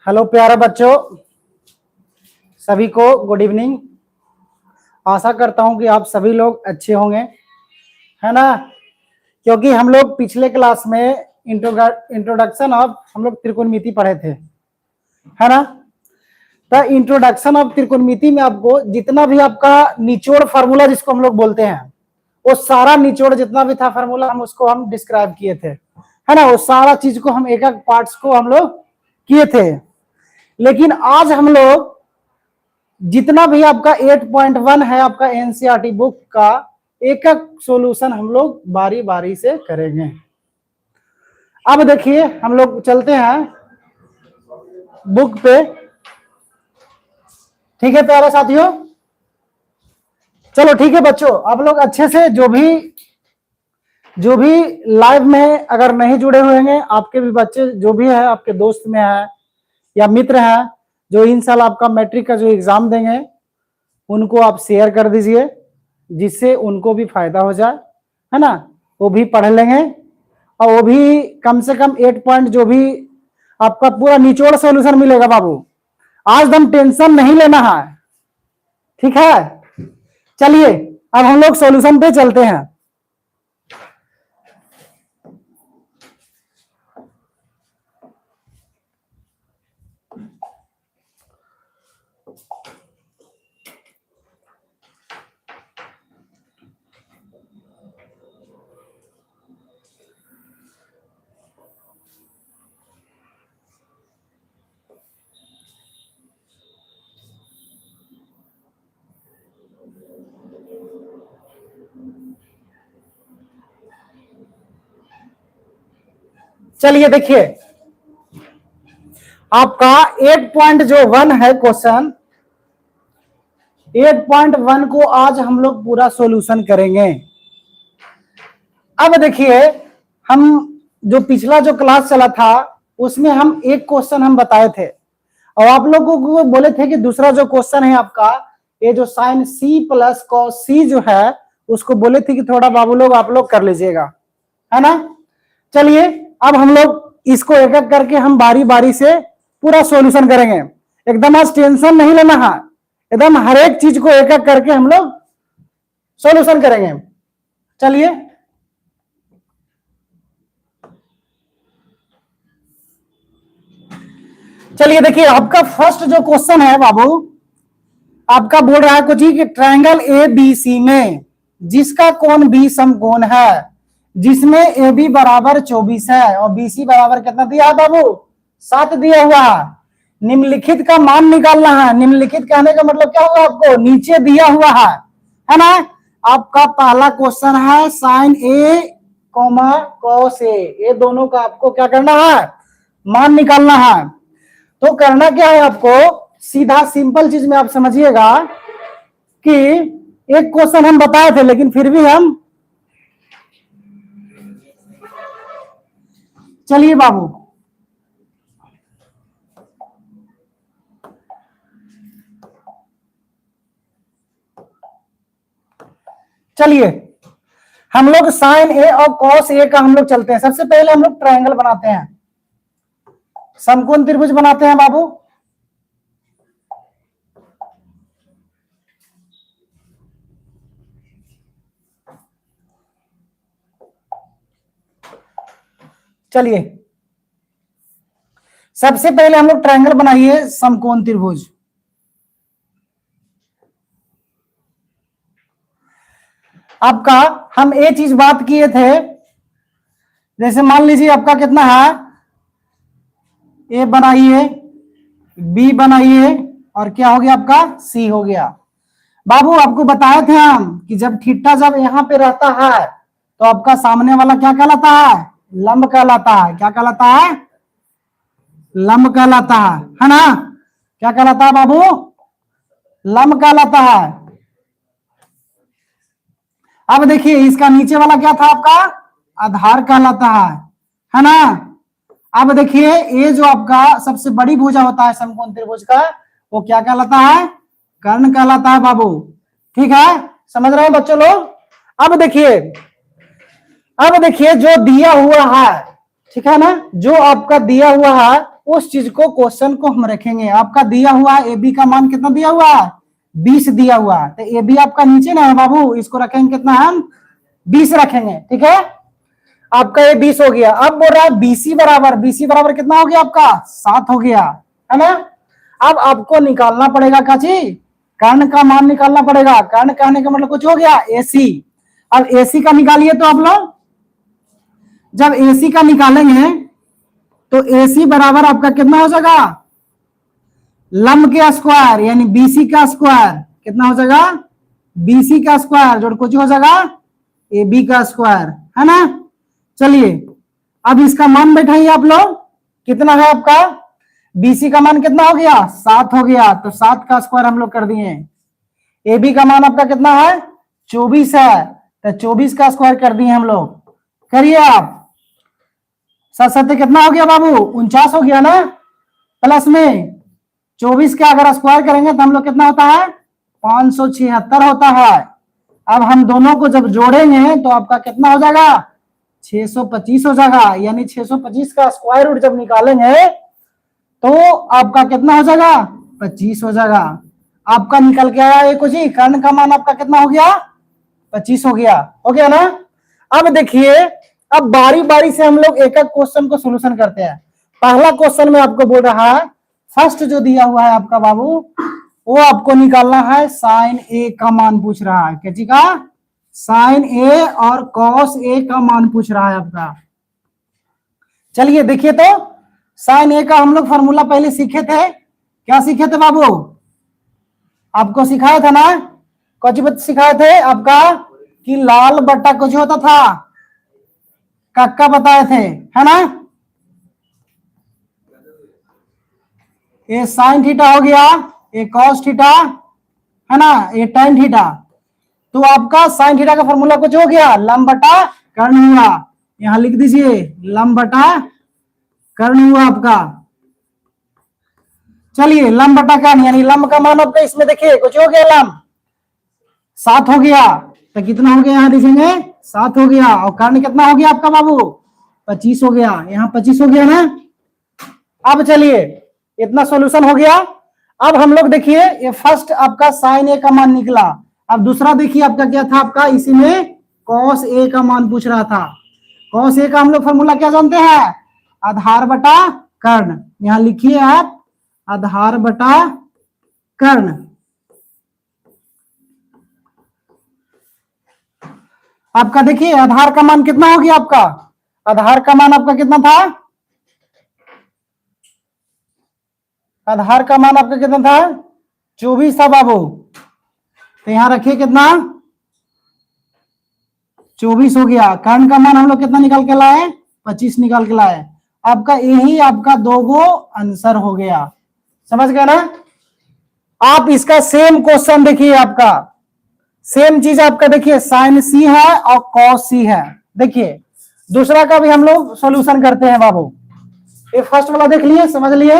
Hello प्यारे बच्चों, सभी को गुड इवनिंग। आशा करता हूं कि आप सभी लोग अच्छे होंगे, है ना। क्योंकि हम लोग पिछले क्लास में इंट्रोडक्शन ऑफ हम लोग त्रिकोणमिति पढ़े थे, है ना। तो इंट्रोडक्शन ऑफ त्रिकोणमिति में आपको जितना भी आपका निचोड़ फार्मूला जिसको हम लोग बोलते हैं, वो सारा निचोड़ जितना भी था फार्मूला हम उसको हम डिस्क्राइब किए थे, है ना। वो सारा चीज को हम एक एक पार्ट्स को हम लोग किए थे। लेकिन आज हम लोग जितना भी आपका 8.1 है आपका एनसीईआरटी बुक का एक एक सॉल्यूशन हम लोग बारी बारी से करेंगे। अब देखिए हम लोग चलते हैं बुक पे, ठीक है प्यारे साथियों। चलो ठीक है बच्चों, आप लोग अच्छे से जो भी लाइव में अगर नहीं जुड़े हुए हैं, आपके भी बच्चे जो भी है आपके दोस्त में है या मित्र हैं जो इन साल आपका मैट्रिक का जो एग्जाम देंगे, उनको आप शेयर कर दीजिए जिससे उनको भी फायदा हो जाए, है ना। वो भी पढ़ लेंगे और वो भी कम से कम 8 पॉइंट जो भी आपका पूरा निचोड़ सॉल्यूशन मिलेगा बाबू। आज हम टेंशन नहीं लेना है, ठीक है। चलिए अब हम लोग सॉल्यूशन पे चलते हैं। चलिए देखिए आपका 8.1 है क्वेश्चन, 8.1 को आज हम लोग पूरा सॉल्यूशन करेंगे। अब देखिए हम जो पिछला जो क्लास चला था उसमें हम एक क्वेश्चन हम बताए थे और आप लोगों को बोले थे कि दूसरा जो क्वेश्चन है आपका ये जो साइन सी प्लस कॉस सी जो है उसको बोले थे कि थोड़ा बाबू लोग आप लोग कर लीजिएगा, है ना। चलिए अब हम लोग इसको एक एक करके हम बारी बारी से पूरा सॉल्यूशन करेंगे। एकदम आज टेंशन नहीं लेना है, एकदम हर एक चीज को एक एक करके हम लोग सॉल्यूशन करेंगे। चलिए देखिए आपका फर्स्ट जो क्वेश्चन है बाबू, आपका बोल रहा है कुछ ही कि ट्रायंगल ए बी सी में जिसका कोण बी समकोण है, जिसमें ए बी बराबर 24 है और बी सी बराबर कितना दिया है बाबू, 7 दिया हुआ है। निम्नलिखित का मान निकालना है। निम्नलिखित कहने का मतलब क्या हुआ, आपको नीचे दिया हुआ है ना। आपका पहला क्वेश्चन है sign A comma cos A, ये दोनों का आपको क्या करना है, मान निकालना है। तो करना क्या है आपको, सीधा सिंपल चीज में आप समझिएगा कि एक क्वेश्चन हम बताए थे लेकिन फिर भी हम, चलिए बाबू चलिए हम लोग साइन ए और कॉस ए का हम लोग चलते हैं। सबसे पहले हम लोग ट्रायंगल बनाते हैं, समकोण त्रिभुज बनाते हैं बाबू। चलिए सबसे पहले हम लोग ट्रायंगल बनाइए समकोण त्रिभुज। आपका हम ये चीज बात किए थे, जैसे मान लीजिए आपका कितना है, ए बनाइए, बी बनाइए और क्या हो गया आपका, सी हो गया। बाबू आपको बताए थे हम कि जब थीटा जब यहां पे रहता है तो आपका सामने वाला क्या कहलाता है, लंब कहलाता है। क्या कहलाता है, लंब कहलाता है ना। क्या कहलाता है बाबू, लंब कहलाता है। अब देखिए इसका नीचे वाला क्या था आपका, आधार कहलाता है ना। अब देखिए ये जो आपका सबसे बड़ी भुजा होता है समकोण त्रिभुज का, वो क्या कहलाता है, कर्ण कहलाता है बाबू। ठीक है, समझ रहे हैं बच्चों लोग। अब देखिए जो दिया हुआ है, ठीक है ना, जो आपका दिया हुआ है उस चीज को क्वेश्चन को हम रखेंगे। आपका दिया हुआ है ए बी का मान कितना दिया हुआ है 20 दिया हुआ है, तो ए बी आपका नीचे ना है बाबू, इसको रखेंगे कितना हम 20 रखेंगे। ठीक है, आपका ये 20 हो गया। अब बोल रहा है बीसी बराबर कितना हो गया आपका 7 हो गया, है ना। अब आपको निकालना पड़ेगा काची कर्ण का मान निकालना पड़ेगा। कर्ण कहने का मतलब कुछ हो गया एसी। अब एसी का निकालिए तो आप लोग, जब एसी का निकालेंगे तो एसी बराबर आपका कितना हो जाएगा लंब के स्क्वायर यानी बीसी का स्क्वायर कितना हो जाएगा बीसी का स्क्वायर जोड़ कुछ हो जाएगा ए बी का स्क्वायर, है ना। चलिए अब इसका मान बैठाइए आप लोग, कितना है आपका बीसी का मान कितना हो गया 7 हो गया, तो 7 का स्क्वायर हम लोग कर दिए। ए बी का मान आपका कितना है 24 है, तो 24 का स्क्वायर कर दिए हम लोग। करिए आप 7 कितना हो गया बाबू 49 हो गया ना, प्लस में 24 का अगर स्क्वायर करेंगे तो हम लोग कितना होता है 576 होता है। अब हम दोनों को जब जोड़ेंगे तो आपका कितना हो जाएगा 625 हो जाएगा, यानी 625 का स्क्वायर रूट जब निकालेंगे तो आपका कितना हो जाएगा 25 हो जाएगा। आपका निकल के आया एक ही कर्ण का मान आपका कितना हो गया 25 हो गया ना। अब देखिए, अब बारी बारी से हम लोग एक एक क्वेश्चन को सोल्यूशन करते हैं। पहला क्वेश्चन में आपको बोल रहा है, फर्स्ट जो दिया हुआ है आपका बाबू वो आपको निकालना है साइन ए का मान पूछ रहा है। क्या जी का साइन ए और कॉस ए का मान पूछ रहा है आपका। चलिए देखिए, तो साइन ए का हम लोग फॉर्मूला पहले सीखे थे। क्या सीखे थे बाबू, आपको सिखाया था ना, कुछ सिखाए थे आपका कि लाल बट्टा कुछ होता था, कक्का बताए थे, है ना। ये साइन थीटा हो गया, ये कॉस थीटा, है ना, ये टेन थीटा। तो आपका साइन थीटा का फॉर्मूला कुछ हो गया लंब बटा कर्ण हुआ, यहां लिख दीजिए लंब बटा कर्ण हुआ आपका। चलिए लंब बटा कर्ण यानी लंब का मान आपका इसमें देखिए कुछ हो गया लंब 7 हो गया, तो कितना हो गया यहां देखेंगे 7 हो गया, और कर्ण कितना हो गया आपका बाबू 25 हो गया, यहां 25 हो गया ना। अब चलिए इतना सॉल्यूशन हो गया। अब हम लोग देखिए ये फर्स्ट आपका साइन ए का मान निकला। अब दूसरा देखिए आपका क्या था, आपका इसी में कॉस ए का मान पूछ रहा था। कॉस ए का हम लोग फॉर्मूला क्या जानते हैं आधार बटा कर्ण, यहां लिखिए आप आधार बटा कर्ण। आपका देखिए आधार का मान कितना हो गया, आपका आधार का मान आपका कितना था, आधार का मान आपका कितना था 24 था बाबू, तो यहां रखिए कितना 24 हो गया। कर्ण का मान हम लोग कितना निकाल के लाए 25 निकाल के लाए। आपका यही आपका दो गो आंसर हो गया, समझ गए ना। आप इसका सेम क्वेश्चन देखिए, आपका सेम चीज आपका देखिए साइन सी है और कॉस सी है। देखिए दूसरा का भी हम लोग सॉल्यूशन करते हैं बाबू। ये फर्स्ट वाला देख लिए, समझ लिए,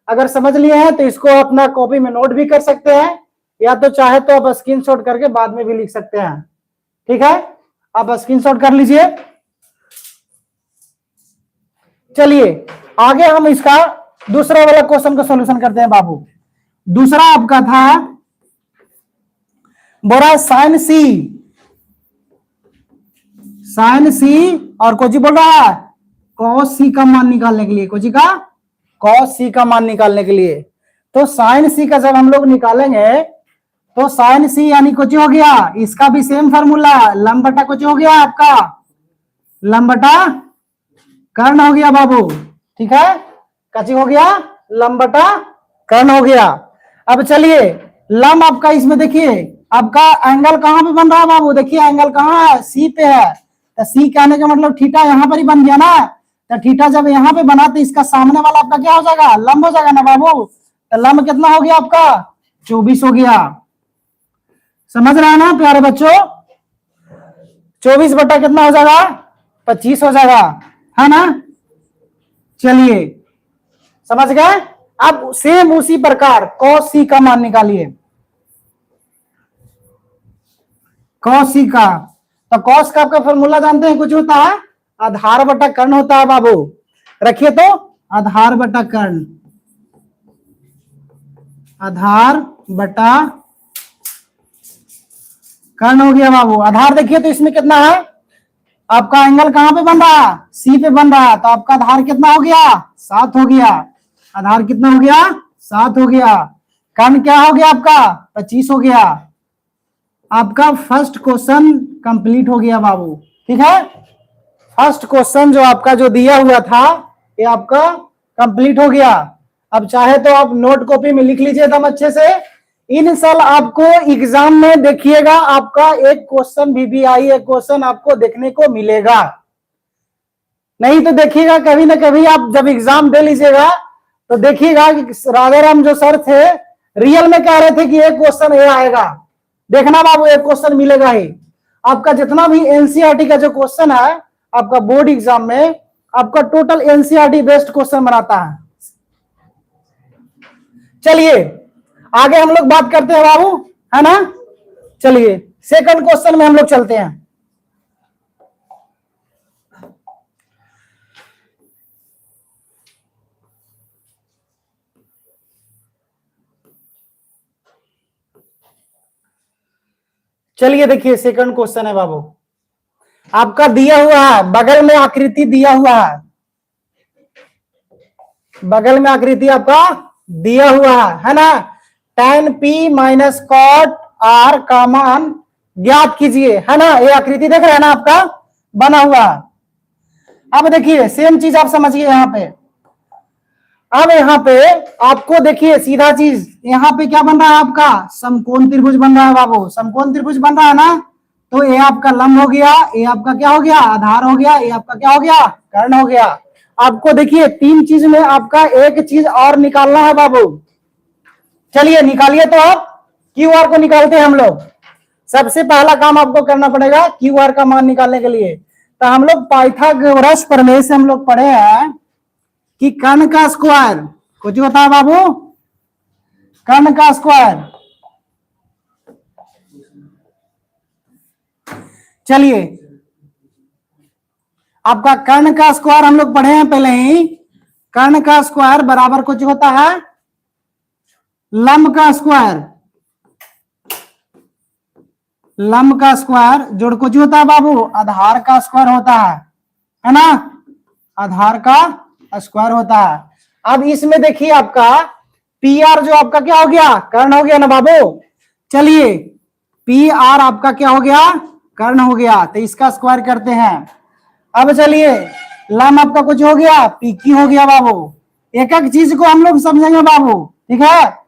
अगर समझ लिए हैं तो इसको अपना कॉपी में नोट भी कर सकते हैं, या तो चाहे तो आप स्क्रीनशॉट करके बाद में भी लिख सकते हैं। ठीक है, आप स्क्रीनशॉट कर लीजिए। चलिए आगे हम इसका दूसरा वाला क्वेश्चन का सॉल्यूशन करते हैं बाबू। दूसरा आपका था बोला साइन सी और कोची बोल रहा है कॉस सी का मान निकालने के लिए, कोची का कॉस सी का मान निकालने के लिए। तो साइन सी का जब हम लोग निकालेंगे तो साइन सी यानी कुछ हो गया, इसका भी सेम फार्मूला लंब बटा कुछ हो गया, आपका लंब बटा कर्ण हो गया बाबू। ठीक है, कची हो गया लंब बटा कर्ण हो गया। अब चलिए लंब आपका इसमें देखिए आपका एंगल कहां पे बन रहा है बाबू, देखिए एंगल कहां है सी पे है, तो सी कहने का मतलब थीटा यहां पर ही बन गया ना। तो थीटा जब यहां पे बना तो इसका सामने वाला आपका क्या हो जाएगा लंब हो जाएगा ना बाबू। तो लंब कितना हो गया आपका 24 हो गया, समझ रहे हैं ना प्यारे बच्चों। 24 बटा कितना हो जाएगा 25 हो जाएगा, है ना। चलिए समझ गए। अब सेम उसी प्रकार कॉस सी का मान निकालिए। कॉस सी का, तो कॉस का आपका फॉर्मूला जानते हैं कुछ होता है आधार बटा कर्ण होता है बाबू। रखिए तो आधार बटा कर्ण, आधार बटा कर्ण हो गया बाबू। आधार देखिए तो इसमें कितना है, आपका एंगल कहां पे बन रहा है, सी पे बन रहा है, तो आपका आधार कितना हो गया, 7 हो गया। आधार कितना हो गया, 7 हो गया। कर्ण क्या हो गया आपका, 25 हो गया। आपका फर्स्ट क्वेश्चन कंप्लीट हो गया बाबू, ठीक है। फर्स्ट क्वेश्चन जो आपका जो दिया हुआ था ये आपका कंप्लीट हो गया। अब चाहे तो आप नोट कॉपी में लिख लीजिए एकदम अच्छे से। इन साल आपको एग्जाम में देखिएगा आपका एक क्वेश्चन VBI एक क्वेश्चन आपको देखने को मिलेगा, नहीं तो देखिएगा कभी ना कभी आप जब एग्जाम दे लीजिएगा तो देखिएगा कि राजाराम जो सर थे रियल में कह रहे थे कि एक क्वेश्चन ये आएगा, देखना बाबू एक क्वेश्चन मिलेगा ही। आपका जितना भी एनसीईआरटी का जो क्वेश्चन है आपका बोर्ड एग्जाम में आपका टोटल एनसीईआरटी बेस्ड क्वेश्चन बनाता है। चलिए आगे हम लोग बात करते हैं बाबू, है ना। चलिए सेकंड क्वेश्चन में हम लोग चलते हैं। चलिए देखिए सेकंड क्वेश्चन है बाबू, आपका दिया हुआ है बगल में आकृति दिया हुआ है, बगल में आकृति आपका दिया हुआ है ना। tan p minus cot r का मान ज्ञात कीजिए, है ना। ये आकृति देख रहे हैं ना आपका बना हुआ। अब देखिए सेम चीज आप समझिए यहाँ पे। अब यहाँ पे आपको देखिए सीधा चीज यहाँ पे क्या बन रहा है आपका समकोण त्रिभुज बन रहा है बाबू, समकोण त्रिभुज बन रहा है ना। तो ये आपका लंब हो गया, ये आपका क्या हो गया आधार हो गया, ये आपका क्या हो गया कर्ण हो गया। आपको देखिए 3 चीज में आपका एक चीज और निकालना है बाबू। चलिए निकालिए, तो आप QR को निकालते हैं हम लोग। सबसे पहला काम आपको करना पड़ेगा QR का मान निकालने के लिए। तो हम लोग पाइथागोरस प्रमेय से हम लोग पढ़े हैं कि कर्ण का स्क्वायर कुछ होता है बाबू, कर्ण का स्क्वायर। चलिए आपका कर्ण का स्क्वायर हम लोग पढ़े हैं पहले ही। कर्ण का स्क्वायर बराबर कुछ होता है लंब का स्क्वायर, लंब का स्क्वायर जोड़ कुछ होता है बाबू आधार का स्क्वायर होता है ना। आधार का स्क्वायर होता है। अब इसमें देखिए आपका PR जो आपका क्या हो गया कर्ण हो गया ना बाबू। चलिए PR आपका क्या हो गया कर्ण हो गया, तो इसका स्क्वायर करते हैं। अब चलिए लंब आपका कुछ हो गया PQ हो गया बाबू। एक एक चीज को हम लोग समझेंगे बाबू, ठीक है।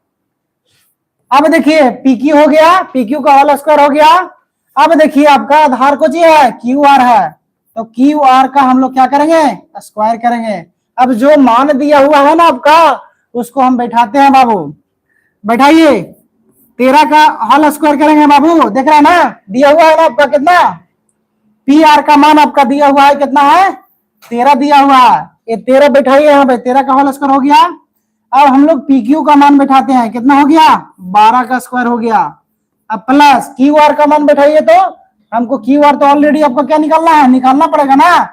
अब देखिए PQ हो गया, PQ का होल स्क्वायर हो गया। अब देखिए आपका आधार कुछ है QR है, तो QR का हम लोग क्या करेंगे स्क्वायर करेंगे। अब जो मान दिया हुआ है ना आपका उसको हम बैठाते हैं बाबू। बैठाइए 13 का होल स्क्वायर करेंगे बाबू, देख रहे हैं ना दिया हुआ है ना आपका कितना PR का मान आपका दिया हुआ है कितना है 13 दिया हुआ है। ये 13 बैठाइए यहाँ पे, 13 का होल स्क्वायर हो गया। अब हम लोग PQ का मान बैठाते हैं, कितना हो गया 12 का स्क्वायर हो गया। अब प्लस QR का मान बैठाइए, तो हमको QR तो ऑलरेडी आपको क्या निकालना है निकालना पड़ेगा ना।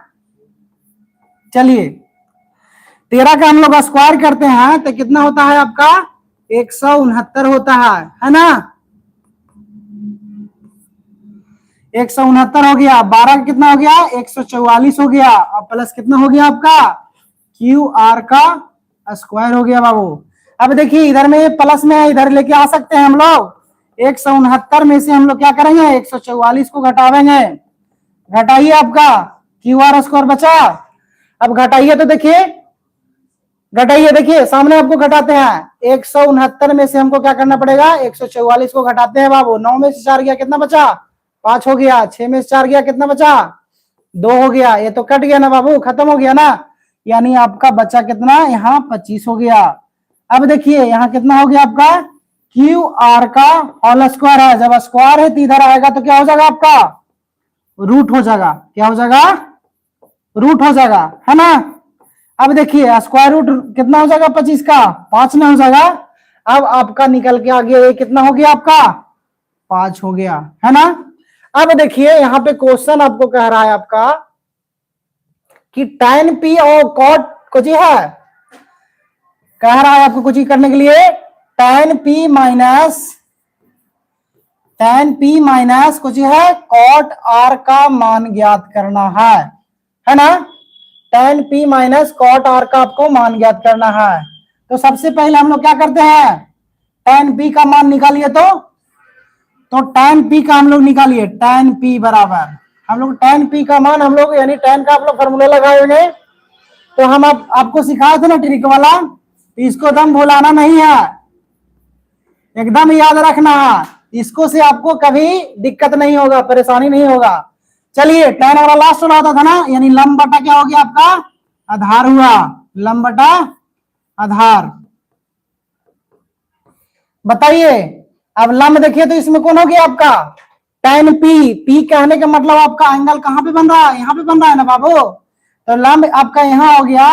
चलिए 13 का हम लोग स्क्वायर करते हैं तो कितना होता है आपका 169 होता है ना। 169 हो गया। 12 का कितना हो गया 144 हो गया। और प्लस कितना हो गया आपका QR का स्क्वायर हो गया बाबू। अब देखिए इधर में प्लस में इधर लेके आ सकते हैं हम लोग। 169 में से हम लोग क्या करेंगे 144 को घटावेंगे। घटाइए आपका QR स्क्वायर बचा। अब घटाइए तो देखिए घटाइए, देखिए सामने आपको घटाते हैं। 169 में से हमको क्या करना पड़ेगा 144 को घटाते हैं बाबू। 9 में से 4 गया कितना बचा 5 हो गया। 6 में से 4 गया कितना बचा 2 हो गया। ये तो कट गया ना बाबू, खत्म हो गया ना। यानी आपका बचा कितना यहाँ 25 हो गया। अब देखिए यहाँ कितना हो गया आपका QR का होल स्क्वायर है। जब स्क्वायर है तो इधर आएगा तो क्या हो जाएगा आपका रूट हो जाएगा। क्या हो जाएगा रूट हो जाएगा, है ना। अब देखिए स्क्वायर रूट कितना हो जाएगा 25 का 5 में हो जाएगा। अब आपका निकल के आ गया ये कितना हो गया आपका 5 हो गया, है ना। अब देखिए यहाँ पे क्वेश्चन आपको कह रहा है आपका कि tan P और cot को जी है कह रहा है आपको कुछ ही करने के लिए tan p माइनस कुछ है cot r का मान ज्ञात करना है ना। tan p minus cot r का आपको मान ज्ञात करना है। तो सबसे पहले हम लोग क्या करते हैं, tan p का मान निकालिए। तो tan p का हम लोग निकालिए, tan p बराबर हम लोग tan p का मान हम लोग यानी tan का आप लोग फॉर्मूला लगाएंगे। तो हम आपको सिखाए थे ना ट्रिक वाला, तो इसको एकदम भुलाना नहीं है, एकदम याद रखना है। इसको से आपको कभी दिक्कत नहीं होगा, परेशानी नहीं होगा। चलिए tan वाला लास्ट वाला होता था ना, यानी लंब बटा क्या हो गया आपका आधार हुआ, लंब बटा आधार। बताइए अब लंब देखिए तो इसमें कौन हो गया आपका tan p कहने का मतलब आपका एंगल कहां पे बन रहा है, यहाँ पे बन रहा है ना बाबू। तो लंब आपका यहाँ हो गया,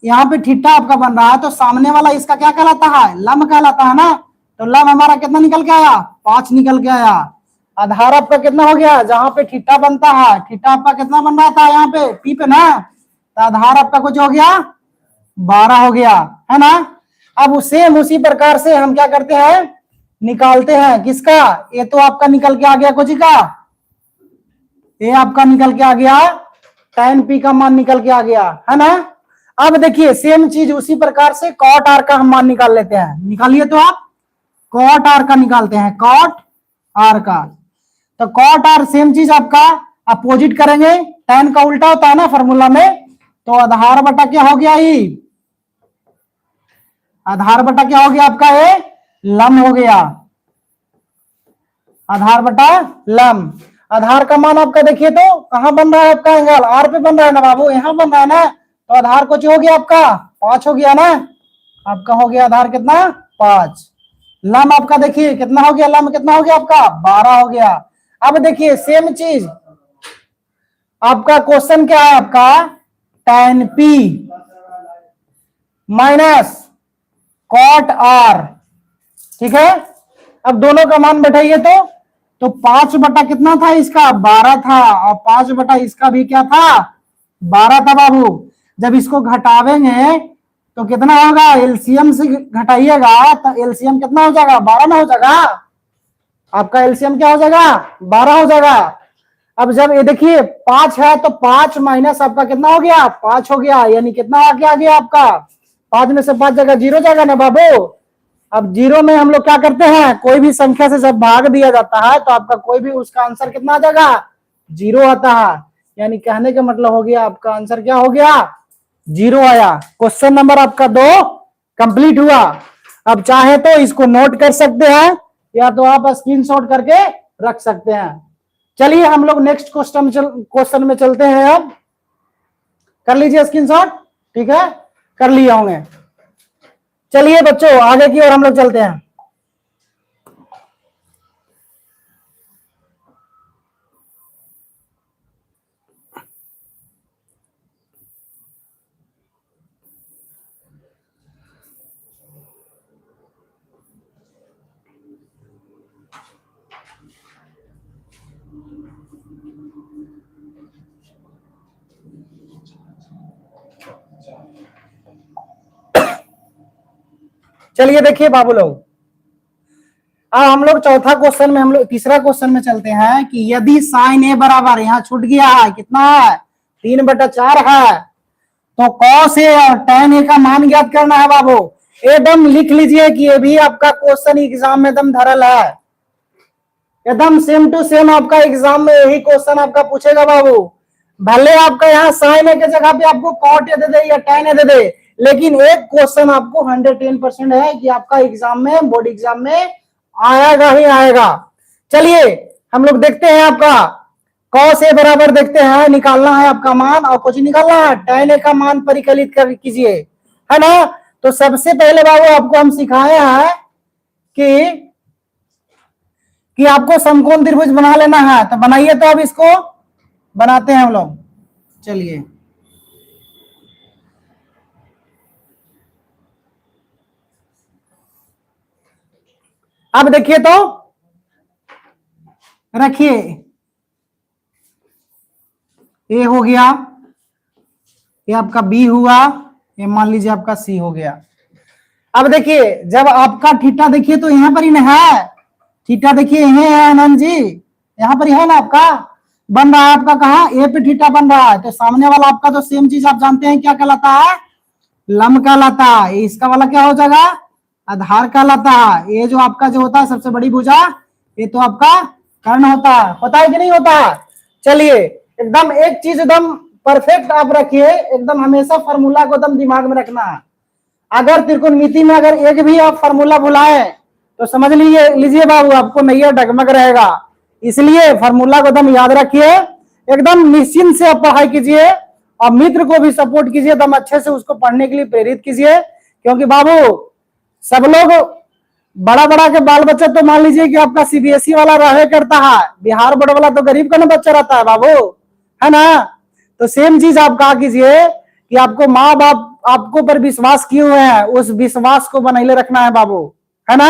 यहाँ पे थीटा आपका बन रहा है, तो सामने वाला इसका क्या कहलाता है, लंब कहलाता है ना। तो लंब हमारा कितना निकल के आया, 5 निकल के आया। आधार आपका कितना हो गया, जहां पे थीटा बनता है, थीटा आपका कितना बन रहा था यहाँ पे पी पे ना, तो आधार आपका कुछ हो गया 12 हो गया, है ना। अब सेम उसी प्रकार से हम क्या करते हैं, निकालते हैं किसका, ये तो आपका निकल के आ गया कुछ का, ये आपका निकल के आ गया tan p का मान निकल के आ गया, है ना। अब देखिए सेम चीज उसी प्रकार से cot r का हम मान निकाल लेते हैं। निकालिए तो आप cot r का निकालते हैं, cot r का। तो cot r सेम चीज आपका अपोजिट करेंगे, tan का उल्टा होता है ना फॉर्मूला में। तो आधार बटा क्या हो गया, ही आधार बटा क्या हो गया आपका, ये लंब हो गया, आधार बटा लंब। आधार का मान आपका देखिए तो कहां बन रहा है आपका एंगल, आर पे बन रहा है ना बाबू, यहां बन रहा है ना। तो आधार कुछ हो गया आपका 5 हो गया ना, आपका हो गया आधार कितना 5। लंब आपका देखिए कितना हो गया, लंब कितना हो गया आपका 12 हो गया। अब देखिए सेम चीज आपका क्वेश्चन क्या है आपका, tan p minus cot r, ठीक है। अब दोनों का मान बैठाइए तो 5 बटा कितना था इसका 12 था, और 5 बटा इसका भी क्या था 12 था बाबू। जब इसको घटावेंगे तो कितना होगा, एलसीएम से घटाइएगा तो एलसीएम कितना हो जाएगा 12 ना हो जाएगा, आपका एलसीएम क्या हो जाएगा 12 हो जाएगा। अब जब ये देखिए 5 है तो 5 माइनस आपका कितना हो गया 5 हो गया, यानी कितना आगे आ गया आपका 5 में से 5 जगह 0 जाएगा ना बाबू। अब 0 में हम लोग क्या करते हैं, कोई भी संख्या से जब भाग दिया जाता है तो आपका कोई भी उसका आंसर कितना आ जाएगा 0 आता है, यानी कहने का मतलब हो गया आपका आंसर क्या हो गया 0 आया। क्वेश्चन नंबर आपका 2 कंप्लीट हुआ। अब चाहे तो इसको नोट कर सकते हैं या तो आप स्क्रीनशॉट करके रख सकते हैं। चलिए हम लोग नेक्स्ट क्वेश्चन में चलते हैं। अब कर लीजिए स्क्रीनशॉट, ठीक है कर लिए होंगे। चलिए बच्चों आगे की ओर हम लोग चलते हैं। चलिए देखिए बाबू लोग, अब हम लोग चौथा क्वेश्चन में, हम लोग तीसरा क्वेश्चन में चलते हैं कि यदि साइन ए बराबर, यहाँ छूट गया है कितना है 3/4 है, तो कॉस ए और tan ए का मान ज्ञात करना है बाबू। एकदम लिख लीजिए कि ये भी आपका क्वेश्चन एग्जाम में एकदम धरल है, एकदम सेम टू सेम आपका एग्जाम में यही क्वेश्चन आपका पूछेगा बाबू। भले आपका यहाँ साइन ए के जगह पे आपको कॉट ए दे दे या tan ए दे दे, लेकिन एक क्वेश्चन आपको 110% है कि आपका एग्जाम में, बोर्ड एग्जाम में आएगा ही आएगा। चलिए हम लोग देखते हैं, आपका कॉस ए बराबर देखते हैं, निकालना है आपका मान, और कुछ निकालना है tan ए का मान परिकलित कर कीजिए, है ना। तो सबसे पहले बाबू आपको हम सिखाए हैं कि आपको समकोण त्रिभुज बना लेना है, तो बनाइए। तो अब इसको बनाते हैं हम लोग, चलिए अब देखिए तो रखिए, ए हो गया, ये आपका बी हुआ, ये मान लीजिए आपका सी हो गया। अब देखिए जब आपका थीटा देखिए तो यहां पर ही ना है, थीटा देखिए यही है आनंद जी, यहां पर ही है ना आपका, बन रहा है आपका कहा ए पे थीटा बन रहा है, तो सामने वाला आपका तो सेम चीज आप जानते हैं क्या कहलाता है, लंब कहलाता है। इसका वाला क्या हो जाएगा, आधार कहलाता है। ये जो आपका जो होता है सबसे बड़ी भुजा, ये तो आपका कर्ण होता है कि नहीं होता है। चलिए एकदम एक चीज एकदम परफेक्ट आप रखिए, एकदम हमेशा फॉर्मूला को एकदम दिमाग में रखना है। अगर त्रिकोणमिति में अगर एक भी आप फॉर्मूला भुलाए तो समझ लीजिए बाबू आपको नैया डगमग रहेगा। इसलिए फॉर्मूला को एकदम याद रखिए, एकदम निश्चिंत से आप पढ़ाई कीजिए और मित्र को भी सपोर्ट कीजिए, एकदम अच्छे से उसको पढ़ने के लिए प्रेरित कीजिए। क्योंकि बाबू सब लोग बड़ा बड़ा के बाल बच्चा तो मान लीजिए कि आपका सीबीएसई वाला रहे करता है, बिहार बोर्ड वाला तो गरीब का ना बच्चा रहता है बाबू, है ना। तो सेम चीज आप कहा कीजिए कि आपको माँ बाप आपको पर विश्वास किए हुए हैं, उस विश्वास को बनाए रखना है बाबू, है ना।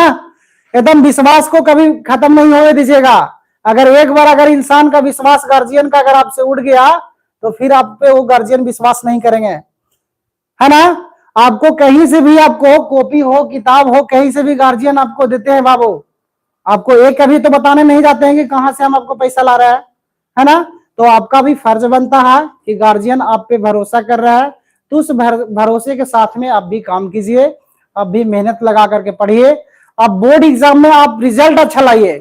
एकदम विश्वास को कभी खत्म नहीं होने दीजिएगा। अगर एक बार अगर इंसान का विश्वास गार्जियन का अगर आपसे उड़ गया तो फिर आप पे वो गार्जियन विश्वास नहीं करेंगे, है ना। आपको कहीं से भी आपको कॉपी हो किताब हो कहीं से भी गार्जियन आपको देते हैं बाबू, आपको एक कभी तो बताने नहीं जाते हैं कि कहां से हम आपको पैसा ला रहे हैं, है ना। तो आपका भी फर्ज बनता है कि गार्जियन आप पे भरोसा कर रहा है, तो उस भरोसे के साथ में आप भी काम कीजिए, आप भी मेहनत लगा करके पढ़िए। अब बोर्ड एग्जाम में आप रिजल्ट अच्छा लाइए।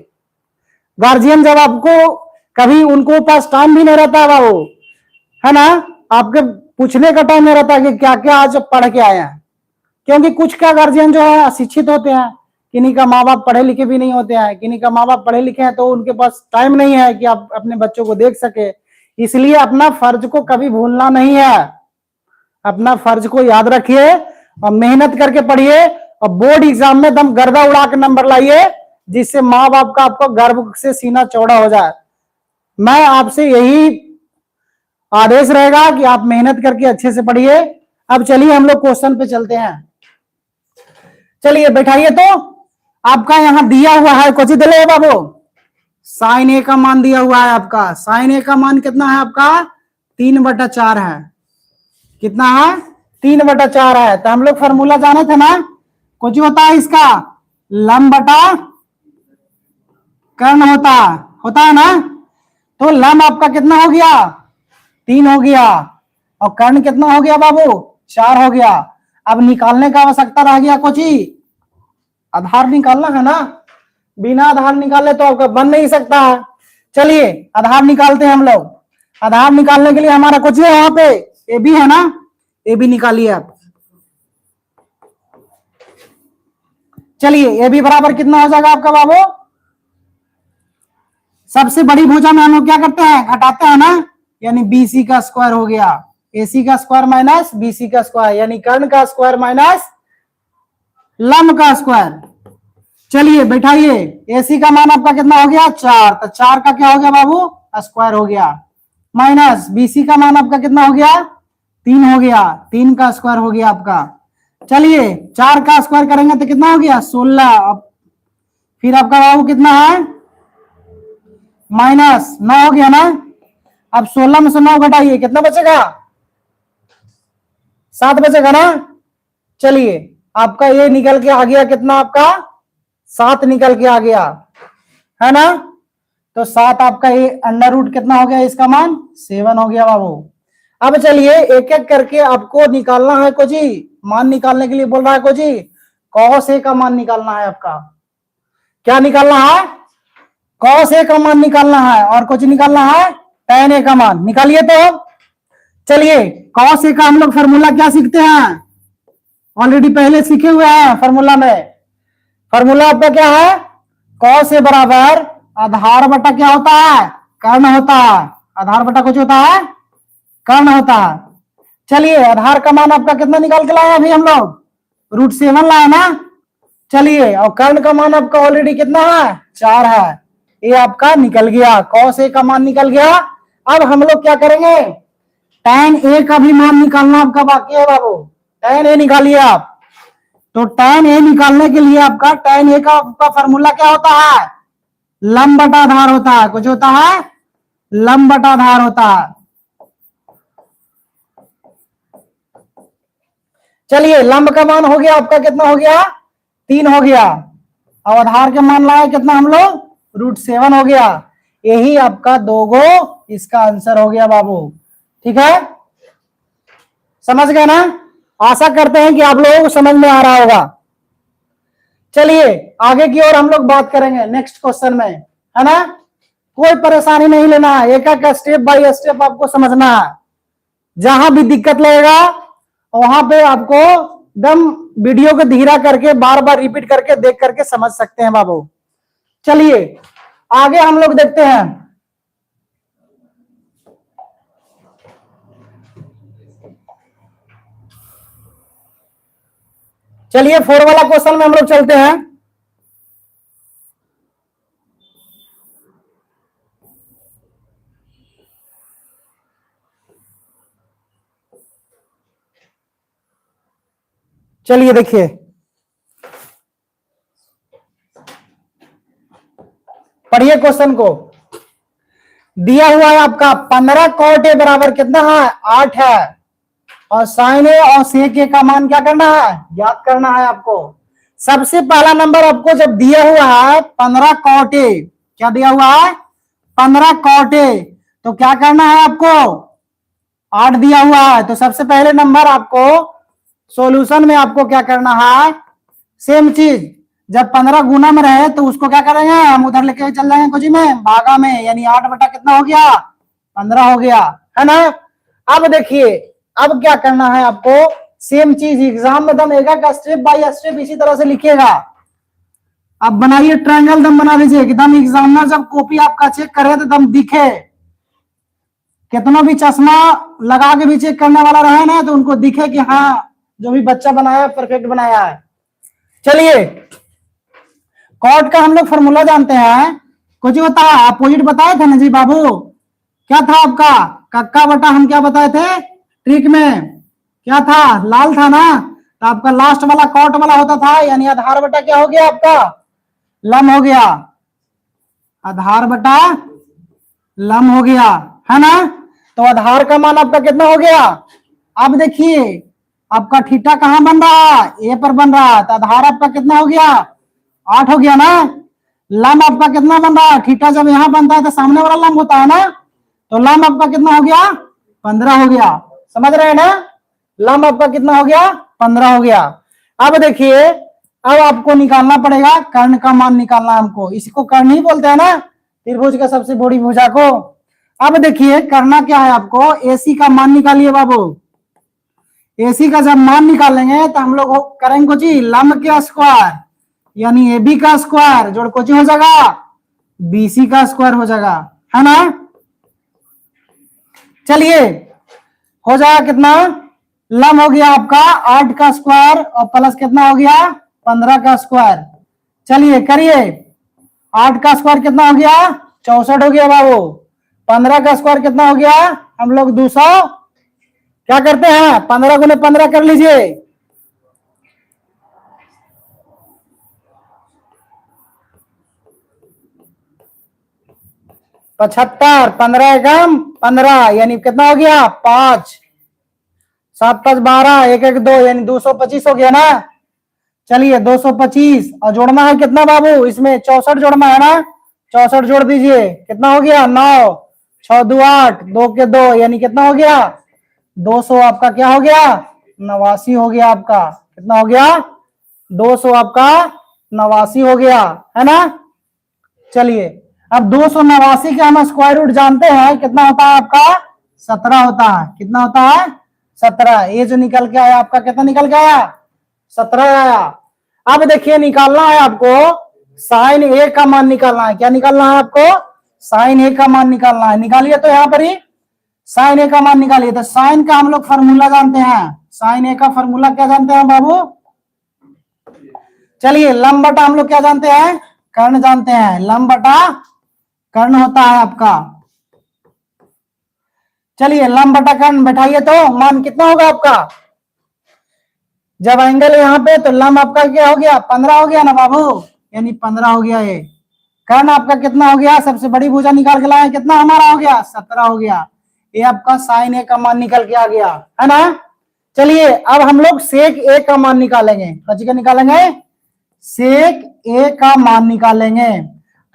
गार्जियन जब आपको कभी उनको पास टाइम भी नहीं रहता बाबू, है ना, आपके पूछने का टाइम नहीं रहता कि क्या क्या आज पढ़ के आए हैं। क्योंकि कुछ का गार्जियन जो है अशिक्षित होते हैं, किन्हीं का माँ बाप पढ़े लिखे भी नहीं होते हैं, किन्हीं का माँ बाप पढ़े लिखे हैं तो उनके पास टाइम नहीं है कि आप अपने बच्चों को देख सके। इसलिए अपना फर्ज को कभी भूलना नहीं है, अपना फर्ज को याद रखिए और मेहनत करके पढ़िए और बोर्ड एग्जाम में दम गर्दा उड़ा के नंबर लाइए, जिससे माँ बाप का आपको गर्व से सीना चौड़ा हो जाए। मैं आपसे यही आदेश रहेगा कि आप मेहनत करके अच्छे से पढ़िए। अब चलिए हम लोग क्वेश्चन पे चलते हैं। चलिए बैठाइए, तो आपका यहां दिया हुआ है कुछ दिले बाबू, साइन ए का मान दिया हुआ है आपका, साइन ए का मान कितना है आपका 3/4 है, कितना है 3/4 है। तो हम लोग फॉर्मूला जाने थे ना, कुछ होता है इसका लंब बटा कर्ण होता है ना। तो लंब आपका कितना हो गया 3 हो गया और कर्ण कितना हो गया बाबू 4 हो गया। अब निकालने का आवश्यकता रह गया कुछ ही, आधार निकालना है ना, बिना आधार निकाले तो आपका बन नहीं सकता है। चलिए आधार निकालते हैं हम लोग। आधार निकालने के लिए हमारा कुछ है यहाँ पे ए बी है ना, ए बी निकालिए आप। चलिए ए बी बराबर कितना हो जाएगा आपका बाबू, सबसे बड़ी भुजा में हम लोग क्या करते हैं घटाते हैं ना, यानी बीसी का स्क्वायर हो गया, एसी का स्क्वायर माइनस बीसी का स्क्वायर, यानी कर्ण का स्क्वायर माइनस लंब का स्क्वायर। चलिए बैठाइए, एसी का मान आपका कितना हो गया 4, तो 4 का क्या हो गया बाबू स्क्वायर हो गया, माइनस बीसी का मान आपका कितना हो गया 3 हो गया, 3 का स्क्वायर हो गया आपका। चलिए 4 का स्क्वायर करेंगे तो कितना हो गया 16, फिर आपका बाबू कितना है माइनस 9 हो गया ना। अब 16 में से 9 घटाइए कितना बचेगा 7 बचेगा ना। चलिए आपका ये निकल के आ गया कितना आपका 7 निकल के आ गया, है ना। तो 7 आपका ये अंडर रूट कितना हो गया इसका मान 7 हो गया बाबू। अब चलिए एक एक करके आपको निकालना है कुछ ही, मान निकालने के लिए बोल रहा है कुछ ही, कॉस ए का मान निकालना है आपका, क्या निकालना है कॉस ए का मान निकालना है और कुछ निकालना है tan ए का मान। निकालिए तो। चलिए कॉस ए का हम लोग फॉर्मूला क्या सीखते हैं, ऑलरेडी पहले सीखे हुए हैं फॉर्मूला में। फॉर्मूला आपका क्या है कॉस ए बराबर आधार बटा क्या होता है कर्ण होता है, आधार बटा कुछ होता है कर्ण होता है। चलिए आधार का मान आपका कितना निकाल के लाए अभी हम लोग √7 लाए ना। चलिए और कर्ण का मान आपका ऑलरेडी कितना है 4 है, ये आपका निकल गया, कॉस ए का मान निकल गया। अब हम लोग क्या करेंगे tan ए का भी मान निकालना आपका बाकी है बाबू, tan ए निकालिए आप। तो tan ए निकालने के लिए आपका tan ए का फॉर्मूला क्या होता है लंब बटा आधार होता है, कुछ होता है लंब बटा आधार होता है। चलिए लंब का मान हो गया आपका कितना हो गया 3 हो गया। अब आधार के मान लाए कितना हम लोग √7 हो गया। यही आपका 2 गो इसका आंसर हो गया बाबू। ठीक है, समझ गए ना? आशा करते हैं कि आप लोगों को समझ में आ रहा होगा। चलिए आगे की ओर हम लोग बात करेंगे नेक्स्ट क्वेश्चन में, है ना? कोई परेशानी नहीं लेना है, एक एक स्टेप बाय स्टेप आपको समझना है। जहां भी दिक्कत लगेगा वहां पे आपको एकदम वीडियो को धीरा करके बार बार रिपीट करके देख करके समझ सकते हैं बाबू। चलिए आगे हम लोग देखते हैं। चलिए 4 वाला क्वेश्चन में हम लोग चलते हैं। चलिए देखिए, पढ़िए क्वेश्चन को। दिया हुआ है आपका 15 cot a बराबर कितना है 8 है, और sin a और sec a का मान क्या करना है याद करना है आपको। सबसे पहला नंबर आपको जब दिया हुआ है 15 cot a, क्या दिया हुआ है 15 cot a, तो क्या करना है आपको 8 दिया हुआ है। तो सबसे पहले नंबर आपको सॉल्यूशन में आपको क्या करना है सेम चीज, जब 15 गुना में रहे तो उसको क्या करेंगे हम उधर लेके चल जाएंगे कुछ में भागा में, यानी 8 बटा कितना हो गया 15 हो गया, है ना? अब देखिए अब क्या करना है आपको सेम चीज एग्जाम में दम एक स्टेप बाय स्टेप इसी तरह से लिखिएगा। अब बनाइए ट्रायंगल, दम बना लीजिए एकदम एग्जामिनर जब कॉपी आपका चेक करे तो दम दिखे। कितना भी चश्मा लगा के भी चेक करने वाला रहे ना तो उनको दिखे कि हाँ जो भी बच्चा बनाया परफेक्ट बनाया है। चलिए कॉट का हम लोग फॉर्मूला जानते हैं, कुछ होता है अपोजिट बताए थे ना जी बाबू, क्या था आपका कक्का बटा हम क्या बताए थे ट्रिक में, क्या था लाल था ना, तो आपका लास्ट वाला कॉट वाला होता था, यानी आधार बटा क्या हो गया आपका लम हो गया, आधार बटा लम हो गया, है ना? तो आधार का मान आपका कितना हो गया। अब देखिए आपका थीटा कहां बन रहा है ए पर बन रहा है, तो आधार आपका कितना हो गया 8 हो गया ना। लम आपका कितना बन रहा है, थीटा जब यहां बनता है तो सामने वाला लम होता है ना, तो लम आपका कितना हो गया 15 हो गया। समझ रहे हैं ना? लम आपका कितना हो गया 15 हो गया। अब देखिए अब आपको निकालना पड़ेगा कर्ण का मान निकालना है हमको, इसको कर्ण ही बोलते हैं ना त्रिभुज का सबसे बड़ी भुजा को। अब देखिए करना क्या है आपको AC का मान निकालिए बाबू। AC का जब मान निकालेंगे तो हम लोग करेंगे कुछ लंब के स्क्वायर, यानी AB का स्क्वायर जोड़ कुछ हो जाएगा BC का स्क्वायर हो जाएगा, है ना? चलिए हो जाएगा कितना लंब हो गया आपका 8 का स्क्वायर और प्लस कितना हो गया 15 का स्क्वायर। चलिए करिए 8 का स्क्वायर कितना हो गया 64 हो गया बाबू, 15 का स्क्वायर कितना हो गया हम लोग 200, क्या करते हैं 15 गुने 15 कर लीजिए, 75, 15 एकम 15 यानी कितना हो गया 5, 7 5 12 1 1 2 यानी 225 हो गया ना। चलिए 225 और जोड़ना है कितना बाबू इसमें 64 जोड़ना है ना, 64 जोड़ दीजिए कितना हो गया 9, 6 2 8 2 के 2 यानी कितना हो गया 200 आपका क्या हो गया 89 हो गया आपका, कितना हो गया 200 आपका 89 हो गया, है ना? चलिए अब 289 के हम स्क्वायर रूट जानते हैं कितना होता है आपका 17 होता है, कितना होता है 17, ये जो निकल के आया आपका कितना निकल के आया 17 आया। अब देखिए निकालना है आपको साइन ए का मान निकालना है, क्या निकालना है आपको साइन ए का मान निकालना है। निकालिए तो यहाँ पर ही साइन ए का मान निकालिए। तो साइन का हम लोग फॉर्मूला जानते हैं, साइन ए का फॉर्मूला क्या जानते हैं बाबू, चलिए लंब बटा हम लोग क्या जानते हैं कर्ण जानते हैं, लंब बटा कर्ण होता है आपका। चलिए लंब बटा कर्ण बैठाइए तो मान कितना होगा आपका, जब एंगल यहाँ पे तो लंब आपका क्या हो गया 15 हो गया ना बाबू, यानी 15 हो गया ये। कर्ण आपका कितना हो गया सबसे बड़ी भुजा निकाल के लाए कितना हमारा हो गया 17 हो गया। ये आपका साइन ए का मान निकल के आ गया, है ना? चलिए अब हम लोग सेक ए का मान निकालेंगे। बच्चे का निकालेंगे, सेक ए का मान निकालेंगे।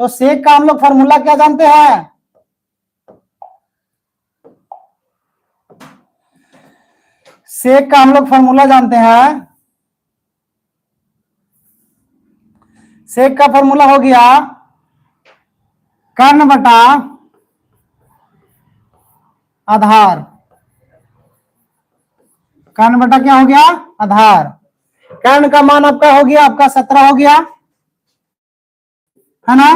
तो सेक का हम लोग फॉर्मूला क्या जानते हैं? सेक का हम लोग फॉर्मूला जानते हैं। सेक का फॉर्मूला हो गया कर्ण बटा आधार। कर्ण बटा क्या हो गया? आधार। कर्ण का मान आपका हो गया, आपका 17 हो गया, है ना?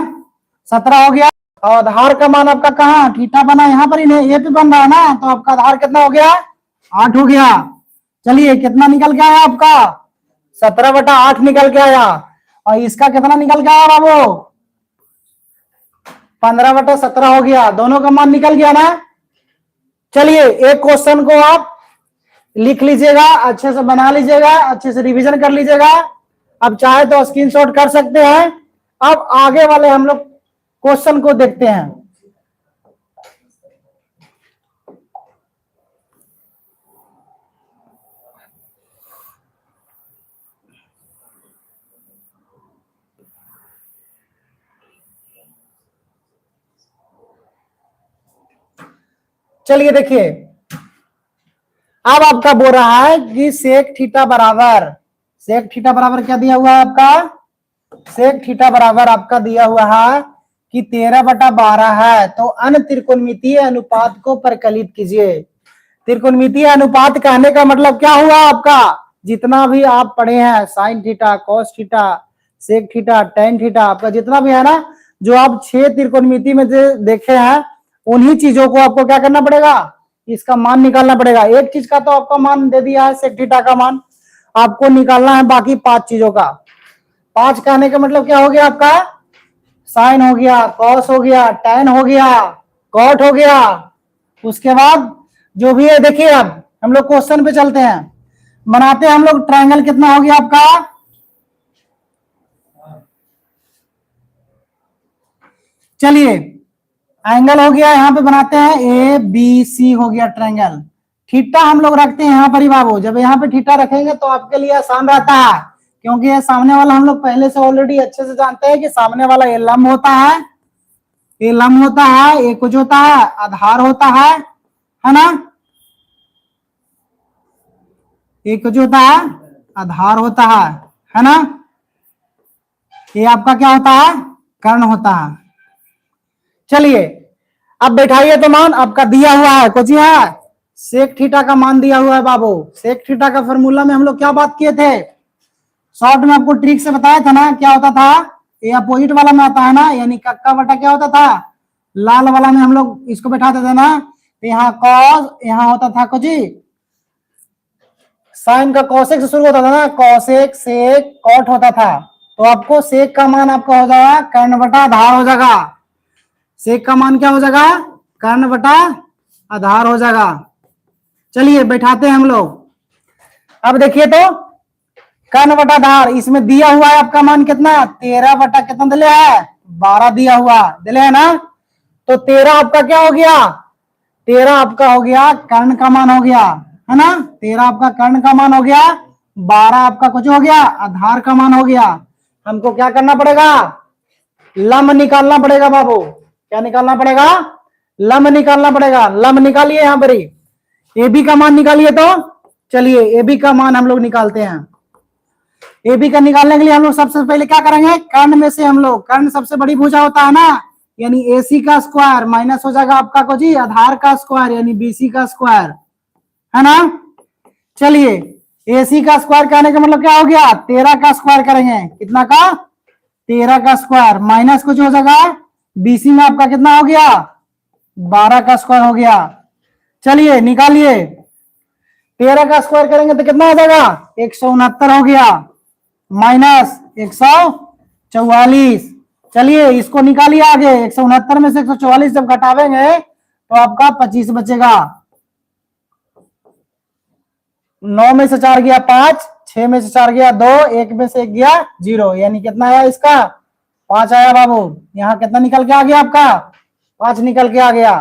17 हो गया। और आधार का मान आपका कहाँ? थीटा बना यहाँ पर ही नहीं, ये पे बन रहा है ना, तो आपका आधार कितना हो गया? 8 हो गया। चलिए कितना निकल के आया आपका? 17/8 निकल के आया। और इसका कितना निकल के आया बाबू? 15/17 हो गया। दोनों का मान निकल गया ना। चलिए एक क्वेश्चन को आप लिख लीजिएगा, अच्छे से बना लीजिएगा, अच्छे से रिवीजन कर लीजिएगा। अब चाहे तो स्क्रीनशॉट कर सकते हैं। अब आगे वाले हम लोग क्वेश्चन को देखते हैं। चलिए देखिए, अब आपका बोल रहा है कि सेक थीटा बराबर, सेक थीटा बराबर क्या दिया हुआ है आपका? सेक थीटा बराबर आपका दिया हुआ है कि 13/12 है। तो अन्य त्रिकोणमितीय अनुपात को परिकलित कीजिए। त्रिकोणमितीय अनुपात कहने का मतलब क्या हुआ आपका? जितना भी आप पढ़े हैं, sine theta, cos theta, sec theta, tan theta, आपका जितना भी है ना, जो आप 6 त्रिकोणमिति में देखे हैं, उन्हीं चीजों को आपको क्या करना पड़ेगा? इसका मान निकालना पड़ेगा। एक चीज का तो आपका मान दे दिया है, सेक थीटा का मान, आपको निकालना है बाकी 5 चीजों का। 5 कहने का मतलब क्या हो गया आपका? साइन हो गया, कॉस हो गया, टेन हो गया, कॉट हो गया। उसके बाद जो भी है, देखिए अब हम लोग क्वेश्चन पे चलते हैं, बनाते हैं हम लोग। ट्रायंगल कितना हो गया आपका? चलिए एंगल हो गया, यहां पे बनाते हैं ए बी सी हो गया ट्रायंगल। थीटा हम लोग रखते हैं यहाँ पर ही बाबू। जब यहाँ पे थीटा रखेंगे तो आपके लिए आसान रहता है, क्योंकि ये सामने वाला हम लोग पहले से ऑलरेडी अच्छे से जानते हैं कि सामने वाला ये लंब होता है, ये लंब होता है, ये कुछ होता है, आधार होता है ना? ये कुछ होता है, आधार होता है ना? ये आपका क्या होता है? कर्ण होता है। चलिए अब बैठाइए तो मान आपका दिया हुआ है, कुछ है सेक थीटा का मान दिया हुआ है बाबू। सेक थीटा का फॉर्मूला में हम लोग क्या बात किए थे? शॉर्ट में आपको ट्रिक से बताया था ना, क्या होता था? ये अपोजिट वाला में आता है ना, यानी कक्का बटा क्या होता था? लाल वाला में हम लोग इसको बैठाते थे ना, तो यहाँ कॉस, यहाँ होता था कुछ साइन का कॉसेक से शुरू होता था ना, कॉसेक सेक कॉट होता था। तो आपको सेक का मान आपका हो जाएगा कर्ण बटा आधार हो जाएगा। सेक का मान क्या हो जाएगा? कर्ण बटा आधार हो जाएगा। चलिए बैठाते हैं हम लोग। अब देखिए तो कर्ण बटा आधार, इसमें दिया हुआ है आपका मान कितना? 13 बटा कितना दिले है? 12 दिया हुआ दिले है ना। तो 13 आपका क्या हो गया? 13 आपका हो गया कर्ण का मान हो गया, है ना? 13 आपका कर्ण का मान हो गया, 12 आपका कुछ हो गया आधार का मान हो गया। हमको क्या करना पड़ेगा? लंब निकालना पड़ेगा बाबू। क्या निकालना पड़ेगा? लंब निकालना पड़ेगा। लंब निकालिए यहाँ पर ही, ए बी का मान निकालिए। तो चलिए ए बी का मान हम लोग निकालते हैं। ए बी का निकालने के लिए हम लोग सबसे पहले क्या करेंगे? कर्ण में से हम लोग, कर्ण सबसे बड़ी भुजा होता है ना, यानी AC का स्क्वायर माइनस हो जाएगा आपका कुछ ही आधार का स्क्वायर, यानी BC का स्क्वायर, है ना? चलिए AC का स्क्वायर कहने का मतलब क्या हो गया? 13 का स्क्वायर करेंगे। कितना का? 13 का स्क्वायर माइनस कुछ हो जाएगा, BC में आपका कितना हो गया? 12 का स्क्वायर हो गया। चलिए निकालिए, 13 का स्क्वायर करेंगे तो कितना हो जाएगा? 169 हो गया, माइनस 144। चलिए इसको निकालिए आगे। 169 में से 144 जब घटावेंगे तो आपका 25 बचेगा। 9 में से 4 गया 5, 6 में से 4 गया 2, 1 में से 1 गया 0, यानी कितना आया इसका? 5 आया बाबू। यहाँ कितना निकल के आ गया आपका? 5 निकल के आ गया।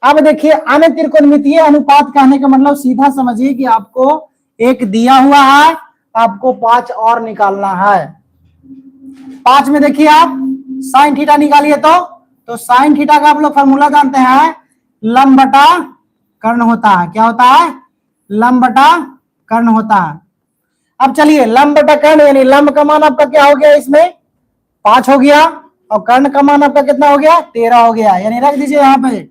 अब देखिए अन्य त्रिकोणमितीय अनुपात कहने का मतलब सीधा समझिए कि आपको एक दिया हुआ है, आपको 5 और निकालना है। 5 में देखिए आप साइन थीटा निकालिए तो साइन थीटा का आप लोग फॉर्मूला जानते हैं, लंब बटा कर्ण होता है। क्या होता है? लंब बटा कर्ण होता है। अब चलिए लंब बटा कर्ण यानी लंब का मान आपका क्या हो गया, इसमें 5 हो गया और कर्ण का मान आपका कितना हो गया, 13 हो गया। यानी रख दीजिए यहाँ पे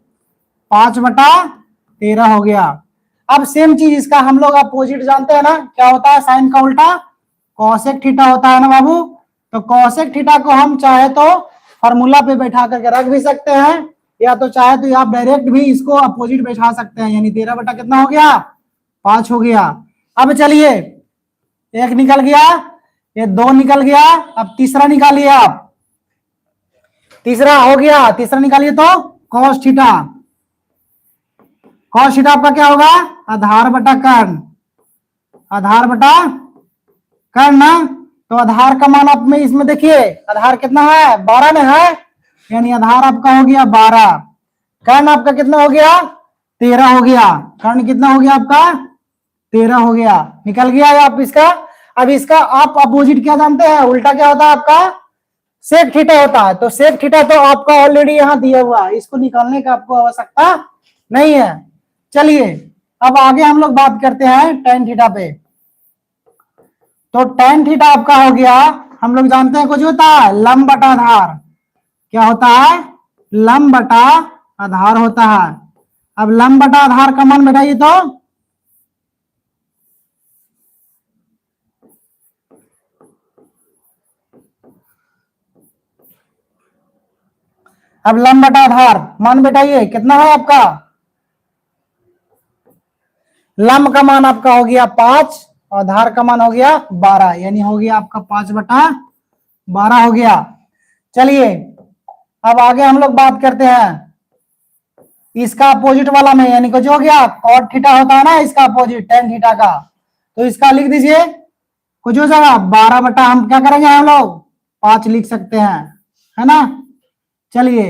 5/13 हो गया। अब सेम चीज इसका हम लोग अपोजिट जानते हैं ना, क्या होता है साइन का उल्टा, कॉसेक थीटा होता है ना बाबू। तो कॉसेक थीटा को हम चाहे तो फॉर्मूला पे बैठा करके रख भी सकते हैं, या तो चाहे तो आप डायरेक्ट भी इसको अपोजिट बैठा सकते हैं। यानी 13 बटा कितना हो गया, 5 हो गया। अब चलिए एक निकल गया, ये 2 निकल गया, अब तीसरा निकालिए आप। तीसरा हो गया, तीसरा निकालिए तो कॉस थीटा। कॉस थीटा आपका क्या होगा, आधार बटा कर्ण। आधार बटा कर्ण ना, तो आधार का मान आप में इसमें देखिए आधार कितना है, 12 में है, यानी आधार आपका हो गया 12। कर्ण आपका कितना हो गया, 13 हो गया। कर्ण कितना हो गया आपका, 13 हो गया। निकल गया है आप इसका। अब इसका आप अपोजिट क्या जानते हैं, उल्टा क्या होता है आपका, सेक थीटा होता है। तो सेक थीटा तो आपका ऑलरेडी यहाँ दिया हुआ है, इसको निकालने का आपको आवश्यकता नहीं है। चलिए अब आगे हम लोग बात करते हैं टेन थीटा पे। तो टेन थीटा आपका हो गया, हम लोग जानते हैं कुछ होता है लंब बटा आधार। क्या होता है, लंब बटा आधार होता है। अब लंब बटा आधार का मान बताइए तो अब लंब बटा आधार मान बताइए कितना है आपका, लंब का मान आपका हो गया 5, आधार का मान हो गया 12, यानी हो गया आपका 5/12 हो गया। चलिए अब आगे हम लोग बात करते हैं इसका अपोजिट वाला में, यानी कुछ हो गया कॉट थीटा होता है ना इसका अपोजिट टेन थीटा का। तो इसका लिख दीजिए, कुछ हो जाएगा 12 बटा हम क्या करेंगे हम लोग 5 लिख सकते हैं, है ना। चलिए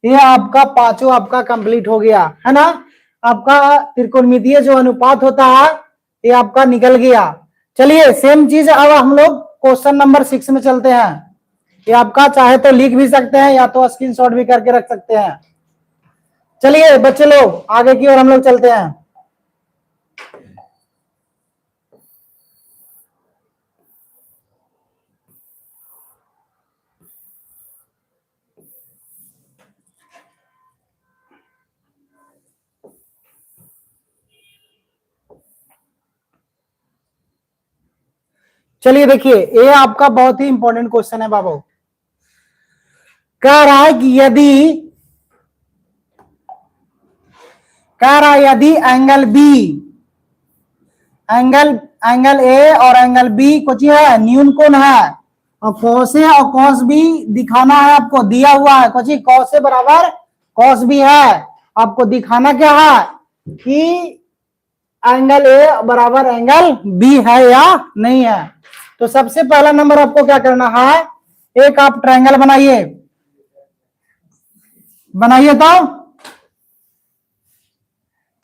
ये आपका पांचों आपका कंप्लीट हो गया, है ना। आपका त्रिकोणमितीय जो अनुपात होता है ये आपका निकल गया। चलिए सेम चीज अब हम लोग क्वेश्चन नंबर 6 में चलते हैं। ये आपका चाहे तो लिख भी सकते हैं या तो स्क्रीनशॉट भी करके रख सकते हैं। चलिए बच्चे लोग आगे की ओर हम लोग चलते हैं। चलिए देखिए ये आपका बहुत ही इंपॉर्टेंट क्वेश्चन है बाबू। कह रहा है कि यदि एंगल बी, एंगल ए और एंगल बी कुछ है न्यून कोण है, और कॉस ए और कॉस बी दिखाना है आपको, दिया हुआ है कुछ कॉस ए बराबर कॉस बी है। आपको दिखाना क्या है कि एंगल ए बराबर एंगल बी है या नहीं है। तो सबसे पहला नंबर आपको क्या करना है, एक आप ट्रायंगल बनाइए तो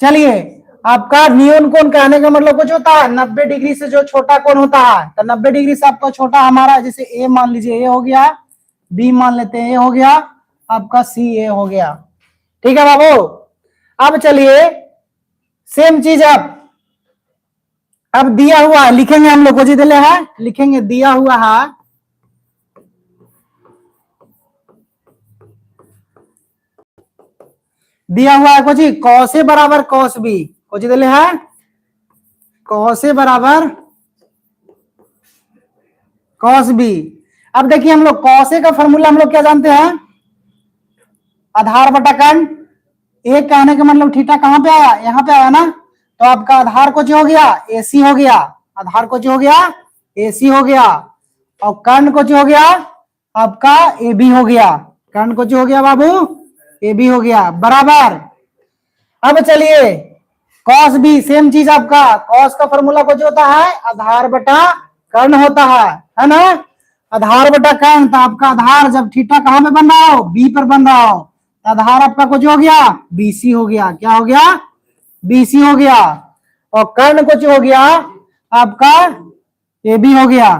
चलिए आपका न्यून कोण कहने का मतलब कुछ होता है 90 डिग्री से जो छोटा कोण होता है। तो 90 डिग्री से आपका छोटा हमारा जैसे ए मान लीजिए ए हो गया, बी मान लेते हैं ए हो गया, आपका सी ए हो गया। ठीक है बाबू। अब चलिए सेम चीज अब दिया हुआ है लिखेंगे हम लोग, को दिले है लिखेंगे, दिया हुआ है कुछ कॉस ए बराबर कॉस बी, कुछ दिले है कॉस ए बराबर कॉस बी। अब देखिए हम लोग कॉस ए का फॉर्मूला हम लोग क्या जानते हैं, आधार बटा कर्ण। एक कहने का मतलब थीटा कहां पे आया, यहां पे आया ना। तो आपका आधार कुछ हो गया एसी हो गया, आधार कुछ हो गया एसी हो गया, और कर्ण कुछ हो गया आपका ए बी हो गया। कर्ण कुछ हो गया बाबू ए बी हो गया बराबर। अब चलिए कॉस बी सेम चीज, आपका कॉस का फॉर्मूला कुछ होता है आधार बटा कर्ण होता है ना। आधार बटा कर्ण, तो आपका आधार जब थीटा कहां पे बन रहा हो, बी पर बन रहा हो, तो आधार आपका कुछ हो गया बीसी हो गया। क्या हो गया, बीसी हो गया। और कर्ण कुछ हो गया आपका ए बी हो गया।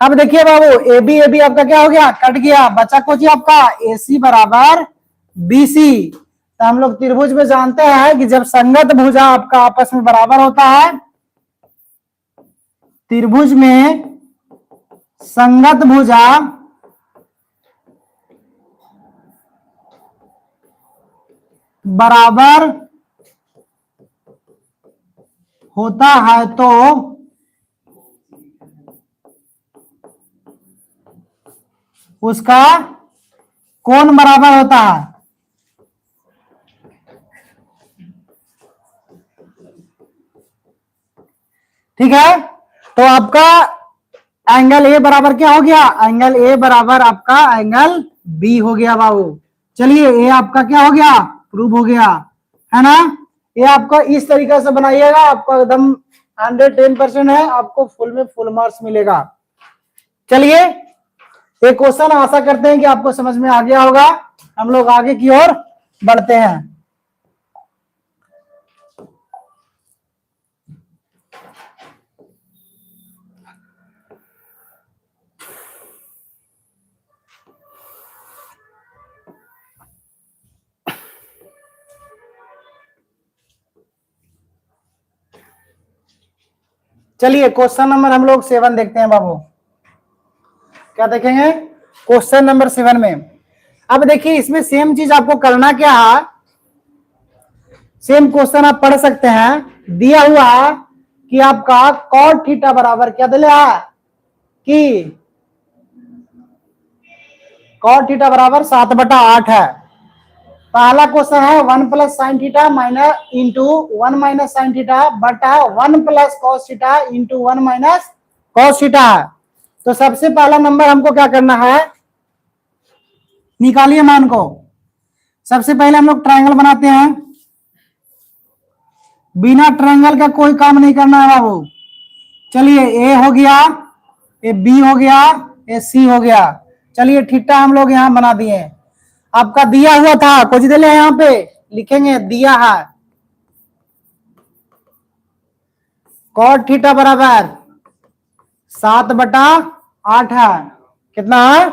अब देखिए बाबू ए बी आपका क्या हो गया, कट गया, बचा कुछ आपका ए सी बराबर बी सी। तो हम लोग त्रिभुज में जानते हैं कि जब संगत भुजा आपका आपस में बराबर होता है, त्रिभुज में संगत भुजा बराबर होता है तो उसका कोण बराबर होता है। ठीक है, तो आपका एंगल ए बराबर क्या हो गया, एंगल ए बराबर आपका एंगल बी हो गया बाबू। चलिए ए आपका क्या हो गया, प्रूव हो गया, है ना। ये आपका इस तरीके से बनाइएगा, आपका एकदम 110% है, आपको फुल में फुल मार्क्स मिलेगा। चलिए एक क्वेश्चन आशा करते हैं कि आपको समझ में आ गया होगा। हम लोग आगे की ओर बढ़ते हैं। चलिए क्वेश्चन नंबर हम लोग 7 देखते हैं बाबू। क्या देखेंगे, क्वेश्चन नंबर 7 में। अब देखिए इसमें सेम चीज आपको करना क्या है, सेम क्वेश्चन आप पढ़ सकते हैं। दिया हुआ कि आपका cot थीटा बराबर क्या दिया है कि cot थीटा बराबर 7/8 है। पहला क्वेश्चन है 1 plus sine theta minus into 1 minus sine theta बटा 1 plus cos theta into 1 minus cos theta. तो सबसे पहला नंबर हमको क्या करना है, निकालिए मान को। सबसे पहले हम लोग ट्रायंगल बनाते हैं, बिना ट्रायंगल का कोई काम नहीं करना है बाबू। चलिए ए हो गया, ए बी हो गया, ए सी हो गया। चलिए थीटा हम लोग यहां बना दिए। आपका दिया हुआ था कुछ दे ले, यहां पे लिखेंगे दिया है cot थीटा बराबर 7/8 है। कितना है,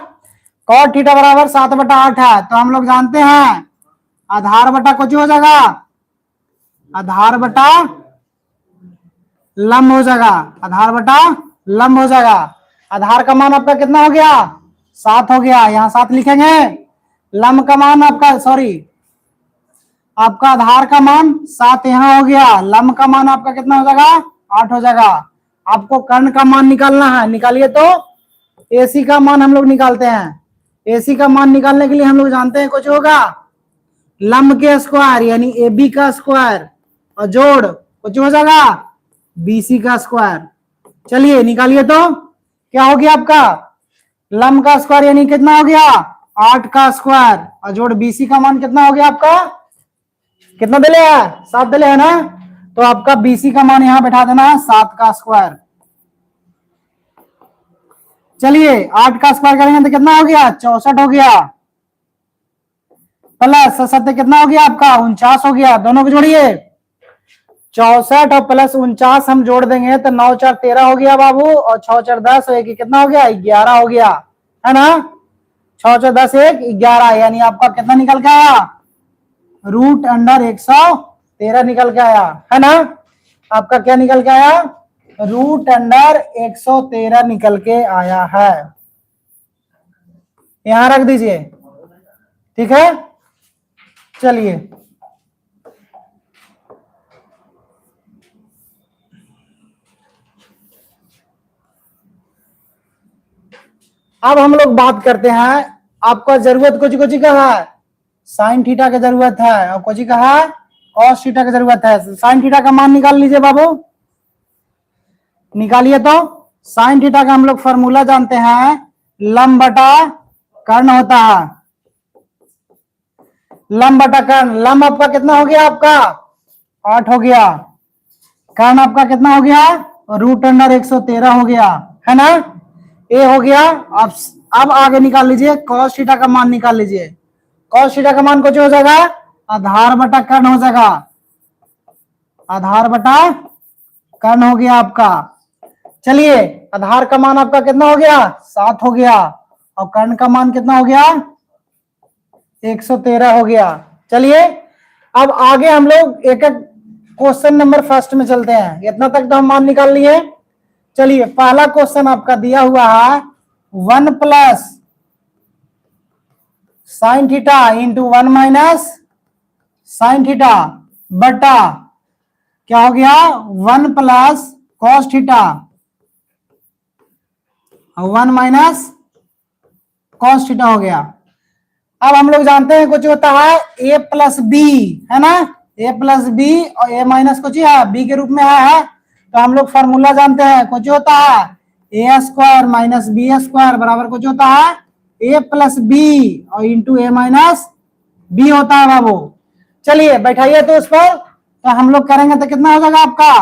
cot थीटा बराबर 7/8 है। तो हम लोग जानते हैं आधार बटा कुछ हो जाएगा, आधार बटा लंब हो जाएगा, आधार बटा लंब हो जाएगा। आधार का मान आपका कितना हो गया, 7 हो गया, यहां 7 लिखेंगे। लंब का मान आपका, सॉरी आपका आधार का मान 7 यहां हो गया, लंब का मान आपका कितना हो जाएगा, 8 हो जाएगा। आपको कर्ण का मान निकालना है, निकालिए। तो एसी का मान हम लोग निकालते हैं। एसी का मान निकालने के लिए हम लोग जानते हैं कुछ होगा, लंब के स्क्वायर यानी ए बी का स्क्वायर और जोड़ कुछ हो जाएगा बीसी का स्क्वायर। चलिए निकालिए। तो क्या हो गया आपका, लंब का स्क्वायर यानी कितना हो गया 8 का स्क्वायर और जोड़ बीसी का मान कितना हो गया आपका, कितना दिले है 7 दिले है ना। तो आपका बीसी का मान यहां बैठा देना है 7 का स्क्वायर। चलिए 8 का स्क्वायर करेंगे तो कितना हो गया 64 हो गया, प्लस 7 कितना हो गया आपका 49 हो गया। दोनों को जोड़िए, 64 और प्लस 49 हम जोड़ देंगे तो 9 4 13 हो गया बाबू, और 6 4 10 कितना हो गया 11 हो गया, है ना। 6 4 10 1 11, यानी आपका कितना निकल के आया, √113 निकल के आया, है ना। आपका क्या निकल के आया, √113 निकल के आया है। यहां रख दीजिए, ठीक है। चलिए अब हम लोग बात करते हैं, आपका जरूरत कुछ कुछ का है, साइन थीटा की जरूरत है और कुछ का है कॉस थीटा की जरूरत है। साइन थीटा का मान निकाल लीजिए बाबू, निकालिए। तो साइन थीटा का हम लोग फॉर्मूला जानते हैं, लंब बटा कर्ण होता है, लंब बटा कर्ण। लंब आपका कितना हो गया, आपका 8 हो गया, कर्ण आपका कितना हो गया √113 हो गया, है ना। ए हो गया। अब आगे निकाल लीजिए, cos थीटा का मान निकाल लीजिए। cos थीटा का मान कुछ हो जाएगा, आधार बटा कर्ण हो जाएगा। आधार बटा कर्ण हो गया आपका। चलिए आधार का मान आपका कितना हो गया 7 हो गया और कर्ण का मान कितना हो गया 113 हो गया। चलिए अब आगे हम लोग एक एक क्वेश्चन नंबर फर्स्ट में चलते हैं। इतना तक तो हम मान निकाल लिए। चलिए पहला क्वेश्चन आपका दिया हुआ है 1 plus sine theta into 1 minus sine theta बटा क्या हो गया 1 plus cos theta 1 minus cos theta हो गया। अब हम लोग जानते हैं कुछ होता है a प्लस बी, है ना, a प्लस बी और a माइनस कुछ है b के रूप में है। तो हम लोग फॉर्मूला जानते हैं कुछ होता है a square minus B square बराबर कुछ होता है a प्लस बी और इंटू a माइनस बी होता है बाबू। चलिए बैठाइए तो उस पर, तो हम लोग करेंगे तो कितना हो जाएगा आपका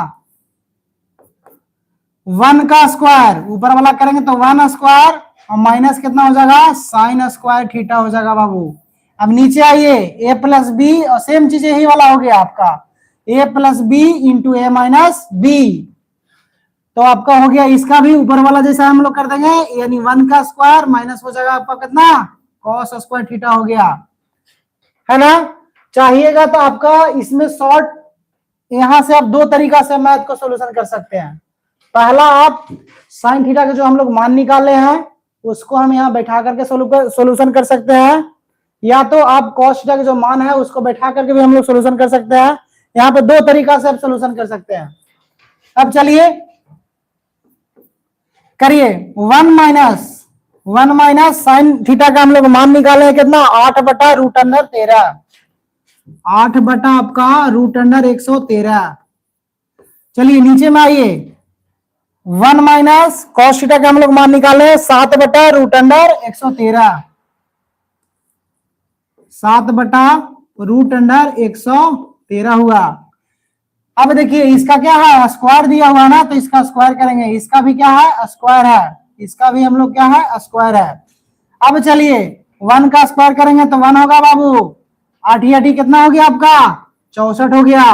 1 का स्क्वायर, ऊपर वाला करेंगे तो 1 स्क्वायर और माइनस कितना हो जाएगा साइन स्क्वायर थीटा हो जाएगा बाबू। अब नीचे आइए a प्लस बी और सेम चीज यही वाला हो गया आपका a plus B into A minus B. तो आपका हो गया इसका भी ऊपर वाला जैसा हम लोग कर देंगे, यानी 1 का स्क्वायर माइनस हो जाएगा आपका कितना cos स्क्वायर थीटा हो गया, है ना। चाहिएगा तो आपका इसमें शॉर्ट यहां से आप दो तरीका से मैथ को सोल्यूशन कर सकते हैं। पहला आप साइन थीटा के जो हम लोग मान निकाले हैं उसको हम यहाँ बैठा करके सोल्यूशन कर सकते हैं, या तो आप कॉस थीटा के जो मान है उसको बैठा करके भी हम लोग सोल्यूशन कर सकते हैं। यहाँ पे दो तरीका से आप सोल्यूशन कर सकते हैं। अब चलिए करिए 1 माइनस साइन थीटा का हम लोग मान निकाले हैं कितना 8 बटा रूट अंडर 13, 8 बटा आपका रूट अंडर 113। चलिए नीचे में आइए 1 माइनस कॉस थीटा का हम लोग मान निकाले 7 बटा रूट अंडर 113, 7 बटा रूट अंडर 113 हुआ। अब देखिए इसका क्या है स्क्वायर दिया हुआ है ना, तो इसका स्क्वायर करेंगे, इसका भी क्या है स्क्वायर है, इसका भी हम लोग क्या है स्क्वायर है। अब चलिए 1 का स्क्वायर करेंगे तो 1 होगा बाबू, 8 कितना हो गया आपका 64 हो गया।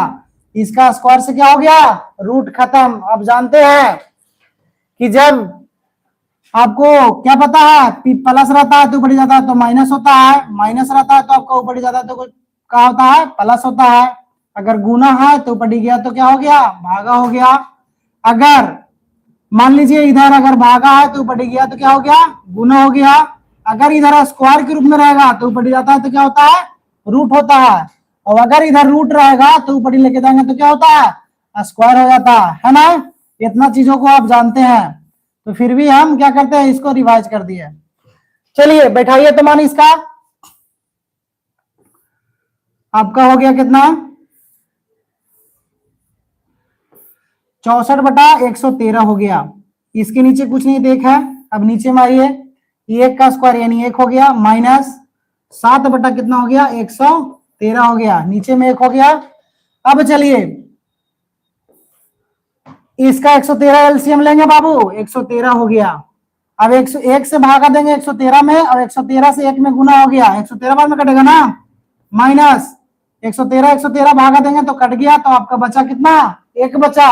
इसका स्क्वायर से क्या हो गया रूट खत्म। अब जानते हैं कि जब आपको क्या पता है प्लस रहता है तो ऊपर जाता है तो माइनस होता है, माइनस रहता है तो आपका ऊपर जाता है तो क्या होता है प्लस होता है। अगर गुना है तो ऊपर गया तो क्या हो गया भागा हो गया। अगर मान लीजिए इधर अगर भागा है तो ऊपर गया तो क्या हो गया गुना हो गया। अगर इधर स्क्वायर के रूप में रहेगा तो ऊपर जाता है तो क्या होता है रूट होता है, और अगर इधर रूट रहेगा तो ऊपर लेके जाएंगे तो क्या होता है स्क्वायर हो जाता है ना। इतना चीजों को आप जानते हैं, तो फिर भी हम क्या करते हैं इसको रिवाइज कर दिए। चलिए बैठाइए तो मान इसका आपका हो गया कितना 64 बटा 113 हो गया। इसके नीचे कुछ नहीं देखा। अब नीचे में आइए 1 का स्क्वायर यानी 1 हो गया माइनस 7 बटा कितना हो गया 113 हो गया, नीचे में 1 हो गया। अब चलिए इसका 113 एलसीएम लेंगे बाबू, 113 हो गया। अब 101 से भागा देंगे 113 में, और 113 से 1 में गुना हो गया, 113 बाद में कटेगा ना, माइनस 113 भागा देंगे तो कट गया, तो आपका बचा कितना 1 बचा।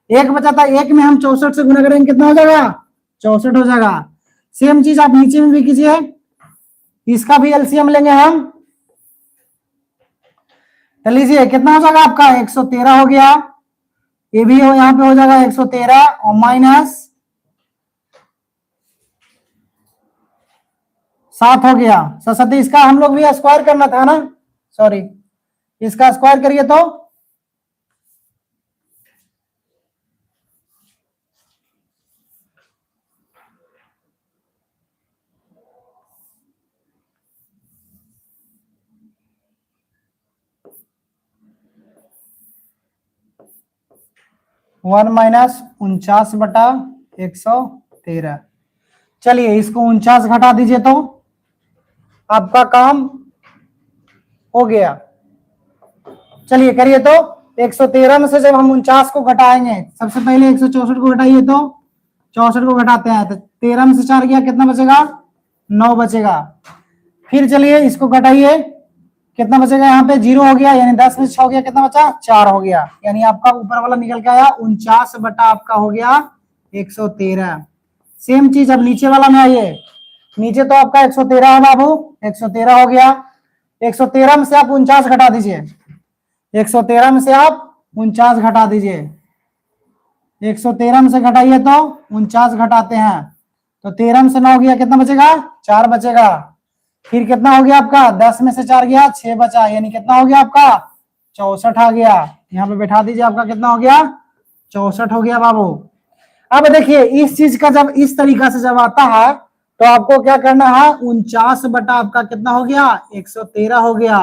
1 बचा था, 1 में हम 64 से गुना करेंगे कितना हो जाएगा 64 हो जाएगा। सेम चीज आप नीचे में भी कीजिए, इसका भी एलसीएम लेंगे हम। तो लीजिए कितना हो जाएगा आपका 113 हो गया, ये भी हो यहाँ पे हो जाएगा 113 और माइनस 7 हो गया। सरस्वती इसका हम लोग भी स्क्वायर करना था ना, सॉरी इसका स्क्वायर करिए तो 1 माइनस 49 बटा 113। चलिए इसको 49 घटा दीजिए तो आपका काम हो गया। चलिए करिए तो 113 में से जब हम 49 को घटाएंगे, सबसे पहले 164 को घटाइए तो 64 को घटाते हैं तो 13 में से 4 गया कितना बचेगा 9 बचेगा। फिर चलिए इसको घटाइए कितना बचेगा यहाँ पे 0 हो गया, यानी 10 में 6 हो गया, कितना बचा 4 हो गया, यानी आपका ऊपर वाला निकल के आया 49 बटा आपका हो गया 113। सेम चीज अब नीचे वाला में आइए, नीचे तो आपका 113 है बाबू, 113 हो गया, 113 में से आप 49 घटा दीजिए, 113 में से आप 49 घटा दीजिए, 113 में से घटाइए तो 49 घटाते हैं तो 13 में से 9 गया, कितना बचेगा 4 बचेगा। फिर कितना हो गया आपका 10 में से 4 गया 6 बचा, यानी कितना हो गया आपका 64 आ गया। यहाँ पे बैठा दीजिए, आपका कितना हो गया 64 हो गया बाबू। अब देखिए इस चीज का जब इस तरीका से जब आता है तो आपको क्या करना है, 49 बटा आपका कितना हो गया 113 हो गया,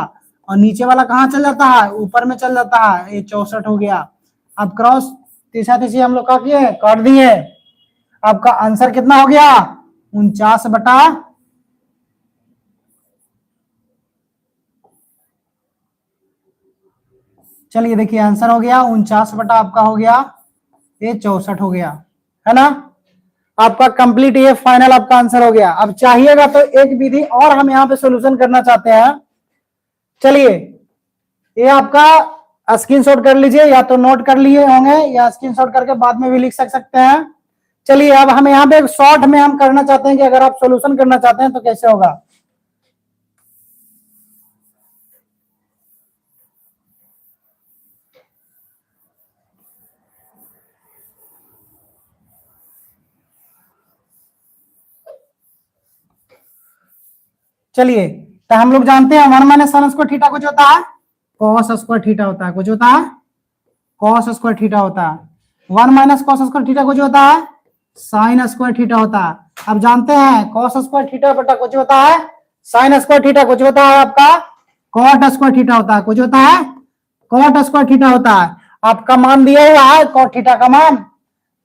और नीचे वाला कहाँ चल जाता है, ऊपर में चल जाता है, ये 64 हो गया। अब क्रॉस तीसरा तीसरी हम लोग क्या किए, काट दिए, आपका आंसर कितना हो गया 49 बटा, चलिए देखिए आंसर हो गया 49 बटा आपका हो गया ये 64 हो गया, है ना। आपका कंप्लीट ये फाइनल आपका आंसर हो गया। अब चाहिएगा तो एक विधि और हम यहाँ पे सोल्यूशन करना चाहते हैं, चलिए ये आपका स्क्रीनशॉट कर लीजिए, या तो नोट कर लिए होंगे या स्क्रीनशॉट करके बाद में भी लिख सकते हैं। चलिए अब हम यहाँ पे शॉर्ट में हम करना चाहते हैं कि अगर आप सोल्यूशन करना चाहते हैं तो कैसे होगा। चलिए तो हम लोग जानते हैं 1 माइनस साइन स्क्वायर थीटा कुछ होता है कॉस स्क्वायर थीटा होता है, कुछ होता है कॉस स्क्वायर थीटा होता है, 1 माइनस कॉस स्क्वायर थीटा कुछ होता है साइन स्क्वायर थीटा होता है। अब जानते हैं कॉस स्क्वायर थीटा बटा कुछ होता है साइन स्क्वायर थीटा, कुछ होता है आपका कॉट स्क्वायर थीटा होता है, कुछ होता है कॉट स्क्वायर थीटा होता है। आपका मान दिया हुआ है कॉट थीटा का मान,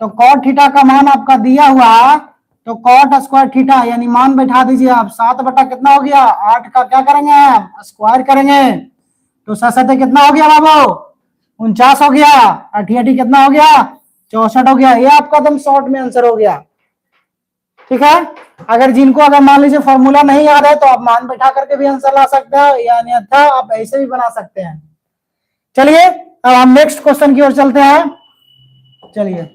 तो कॉट थीटा का मान आपका दिया हुआ है, तो कॉट स्क्वायर थीटा यानी मान बैठा दीजिए आप 7 बटा कितना हो गया 8 का क्या करेंगे हम स्क्वायर करेंगे, तो 7 कितना हो गया बाबू 49 हो गया, 88 कितना हो गया 64 हो गया। ये आपका एकदम शॉर्ट में आंसर हो गया, ठीक है। अगर जिनको अगर मान लीजिए फॉर्मूला नहीं याद है तो आप मान बैठा करके भी आंसर ला सकते हैं, या अन्यथा आप ऐसे भी बना सकते हैं। चलिए अब हम नेक्स्ट क्वेश्चन की ओर चलते हैं। चलिए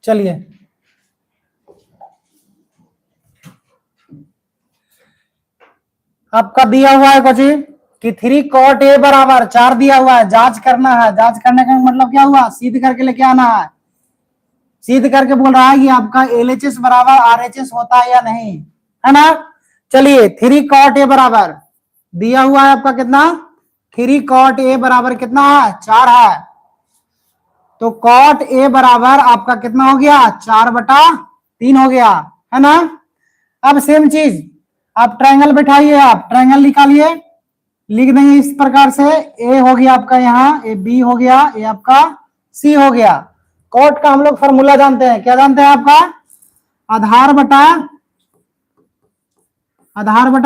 चलिए आपका दिया हुआ है कुछ कि 3 कॉट ए बराबर 4 दिया हुआ है, जांच करना है। जांच करने का मतलब क्या हुआ, सिद्ध करके लेके आना है। सिद्ध करके बोल रहा है कि आपका एलएचएस बराबर आरएचएस होता है या नहीं, है ना। चलिए 3 कॉट ए बराबर दिया हुआ है आपका कितना 3 कॉट ए बराबर कितना है 4 है, तो कॉट ए बराबर आपका कितना हो गया 4 बटा 3 हो गया, है ना। अब सेम चीज आप ट्रायंगल बैठाइए, आप ट्रायंगल निकालिए, लिख देंगे इस प्रकार से, ए हो गया आपका यहाँ, ए बी हो गया, ये आपका सी हो गया। कॉट का हम लोग फॉर्मूला जानते हैं, क्या जानते हैं आपका आधार बटा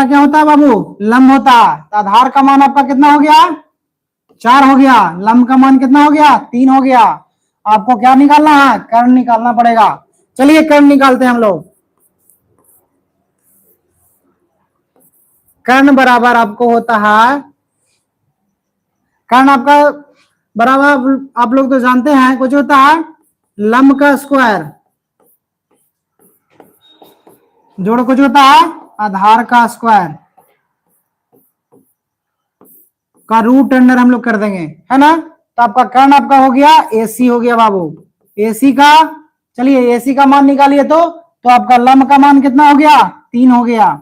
क्या होता है बाबू लंब होता है। तो आधार का मान आपका कितना हो गया 4 हो गया, लंब का मान कितना हो गया 3 हो गया। आपको क्या निकालना है कर्ण निकालना पड़ेगा। चलिए कर्ण निकालते हैं हम लोग। कर्ण बराबर आपको होता है, कर्ण आपका बराबर आप लोग तो जानते हैं कुछ होता है लंब का स्क्वायर जोड़ कुछ होता है आधार का स्क्वायर का रूट अंडर हम लोग कर देंगे, है ना। तो आपका कर्ण आपका हो गया एसी हो गया बाबू, एसी का। चलिए एसी का मान निकालिए, तो आपका लंब का मान कितना हो गया 3 हो गया,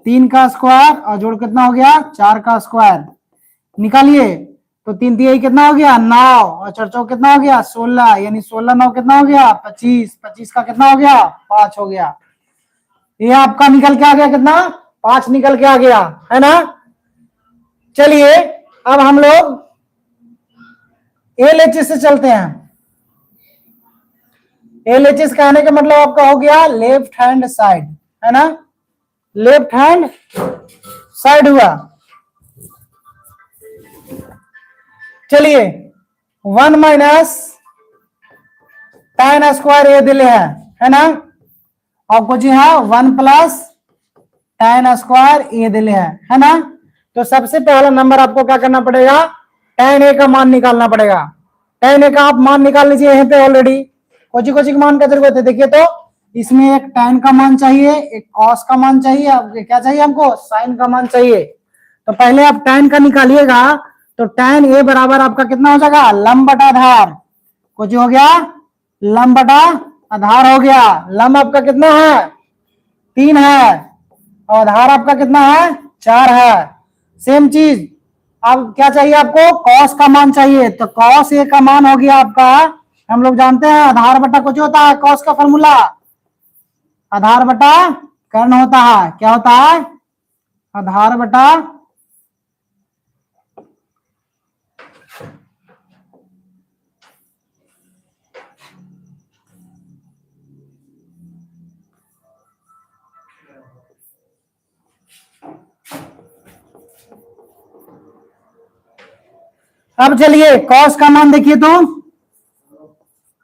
3 का स्क्वायर और जोड़ कितना हो गया 4 का स्क्वायर निकालिए। तो 3 कितना हो गया 9 और 4 कितना हो गया 16, यानी 16 9 कितना हो गया 25, 25 का कितना हो गया 5 हो गया। ये आपका निकल के आ गया कितना 5 निकल के आ गया, है ना। चलिए अब हम लोग एलएचएस से चलते हैं। एलएचएस कहने का मतलब आपका हो गया लेफ्ट हैंड साइड, है ना, लेफ्ट हैंड साइड हुआ। चलिए 1 माइनस tan स्क्वायर ये दिले है ना, आपको जी हाँ 1 प्लस tan स्क्वायर ये दिले है ना। तो सबसे पहला नंबर आपको क्या करना पड़ेगा, tan a का मान निकालना पड़ेगा। tan a का आप मान निकाल लीजिए यहीं पे ऑलरेडी, कोची कोची का मान का जरूरत है। देखिए तो इसमें एक tan का मान चाहिए, एक cos का मान चाहिए, आपको क्या चाहिए हमको sin का मान चाहिए। तो पहले आप tan का निकालिएगा, तो tan a बराबर आपका कितना हो जाएगा लंब बटा आधार, कुछ हो गया लंब बटा आधार हो गया। लंब आपका कितना है 3 है और आधार आपका कितना है 4 है। सेम चीज अब क्या चाहिए आपको कॉस का मान चाहिए, तो कॉस ए का मान हो गया आपका, हम लोग जानते हैं आधार बटा कुछ होता है, कॉस का फॉर्मूला आधार बटा कर्ण होता है। क्या होता है आधार बटा अब चलिए कॉस का मान देखिए तो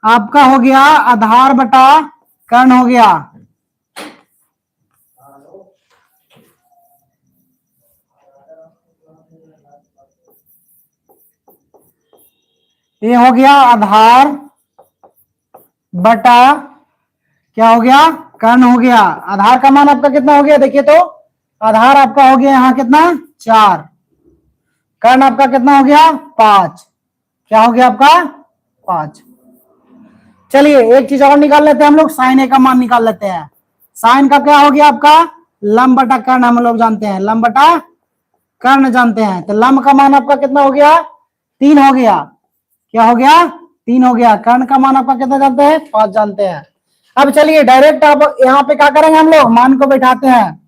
आपका हो गया आधार बटा कर्ण हो गया। ये हो गया आधार बटा क्या हो गया कर्ण हो गया। आधार का मान आपका कितना हो गया देखिए तो आधार आपका हो गया यहाँ कितना 4, कर्ण आपका कितना हो गया 5, क्या हो गया आपका 5। चलिए एक चीज और निकाल लेते हैं हम लोग, साइन ए का मान निकाल लेते हैं। साइन का क्या हो गया आपका लंब बटा कर्ण, हम लोग जानते हैं लंब बटा कर्ण जानते हैं। तो लंब का मान आपका कितना हो गया 3 हो गया, क्या हो गया 3 हो गया। कर्ण का मान आपका कितना जानते हैं 5 जानते हैं। अब चलिए डायरेक्ट आप यहाँ पे क्या करेंगे हम लोग मान को बैठाते हैं,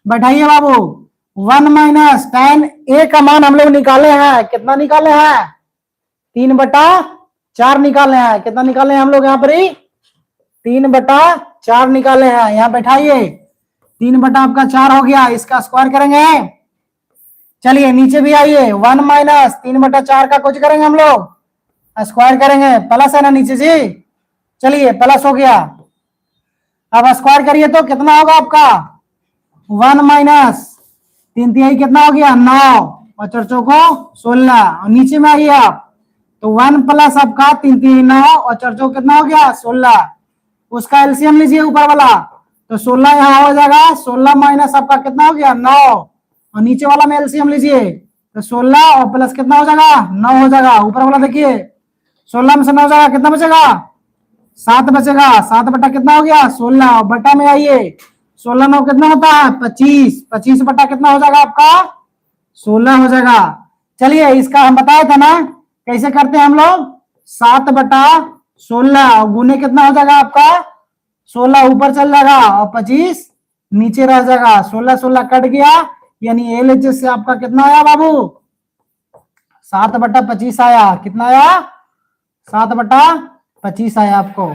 बैठाइए बाबू। 1 माइनस tan a का मान हम लोग निकाले हैं, कितना निकाले हैं 3 बटा 4 निकाले हैं। कितना निकाले हैं हम लोग यहाँ पर ही 3 बटा 4 निकाले हैं। यहाँ बैठाइए 3 बटा आपका 4 हो गया, इसका स्क्वायर करेंगे। चलिए नीचे भी आइए 1 माइनस 3 बटा 4 का कुछ करेंगे हम लोग स्क्वायर करेंगे, प्लस है ना नीचे जी। चलिए प्लस हो गया, अब स्क्वायर करिए तो कितना होगा आपका 1 माइनस 3 तिहाई कितना हो गया 9 और 4 चौको 16। और नीचे में आइए आप तो 1 प्लस आपका 3 तिहाई 9 और 4 चौको कितना हो गया 16, उसका एलसीएम लीजिए ऊपर वाला, तो 16 यहाँ हो जाएगा 16 माइनस आपका कितना हो गया 9 और नीचे वाला में एलसीएम लीजिए तो 16 और प्लस कितना हो जाएगा 9 हो जाएगा। ऊपर वाला देखिए 16 में से 9 हो जाएगा कितना बचेगा 7 बचेगा। 7 बटा कितना हो गया 16 और बटा में आइए 16 9 कितना होता है 25, 25 बटा कितना हो जाएगा आपका 16 हो जाएगा। चलिए इसका हम बताए थे ना कैसे करते हैं हम लोग 7 बटा 16 और गुने कितना हो जाएगा आपका 16 ऊपर चल जाएगा और 25 नीचे रह जाएगा। 16 16 कट गया, यानी एलएचएस से आपका कितना आया बाबू 7 बटा 25 आया। कितना आया 7 बटा 25 आया आपको,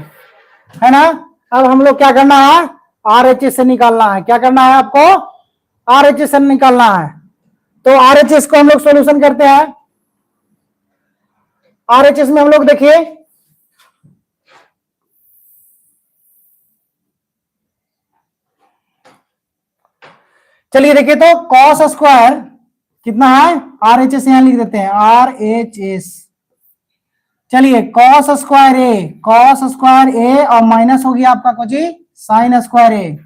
है ना। अब हम लोग क्या करना है आरएचएस से निकालना है। क्या करना है आपको आरएचएस से निकालना है। तो आरएचएस को हम लोग सॉल्यूशन करते हैं। आरएचएस में हम लोग देखिए चलिए देखिए तो कॉस स्क्वायर कितना है आरएचएस यहां लिख देते हैं आरएचएस। चलिए कॉस स्क्वायर ए और माइनस हो गया आपका कुछ साइन स्क्वायर ए,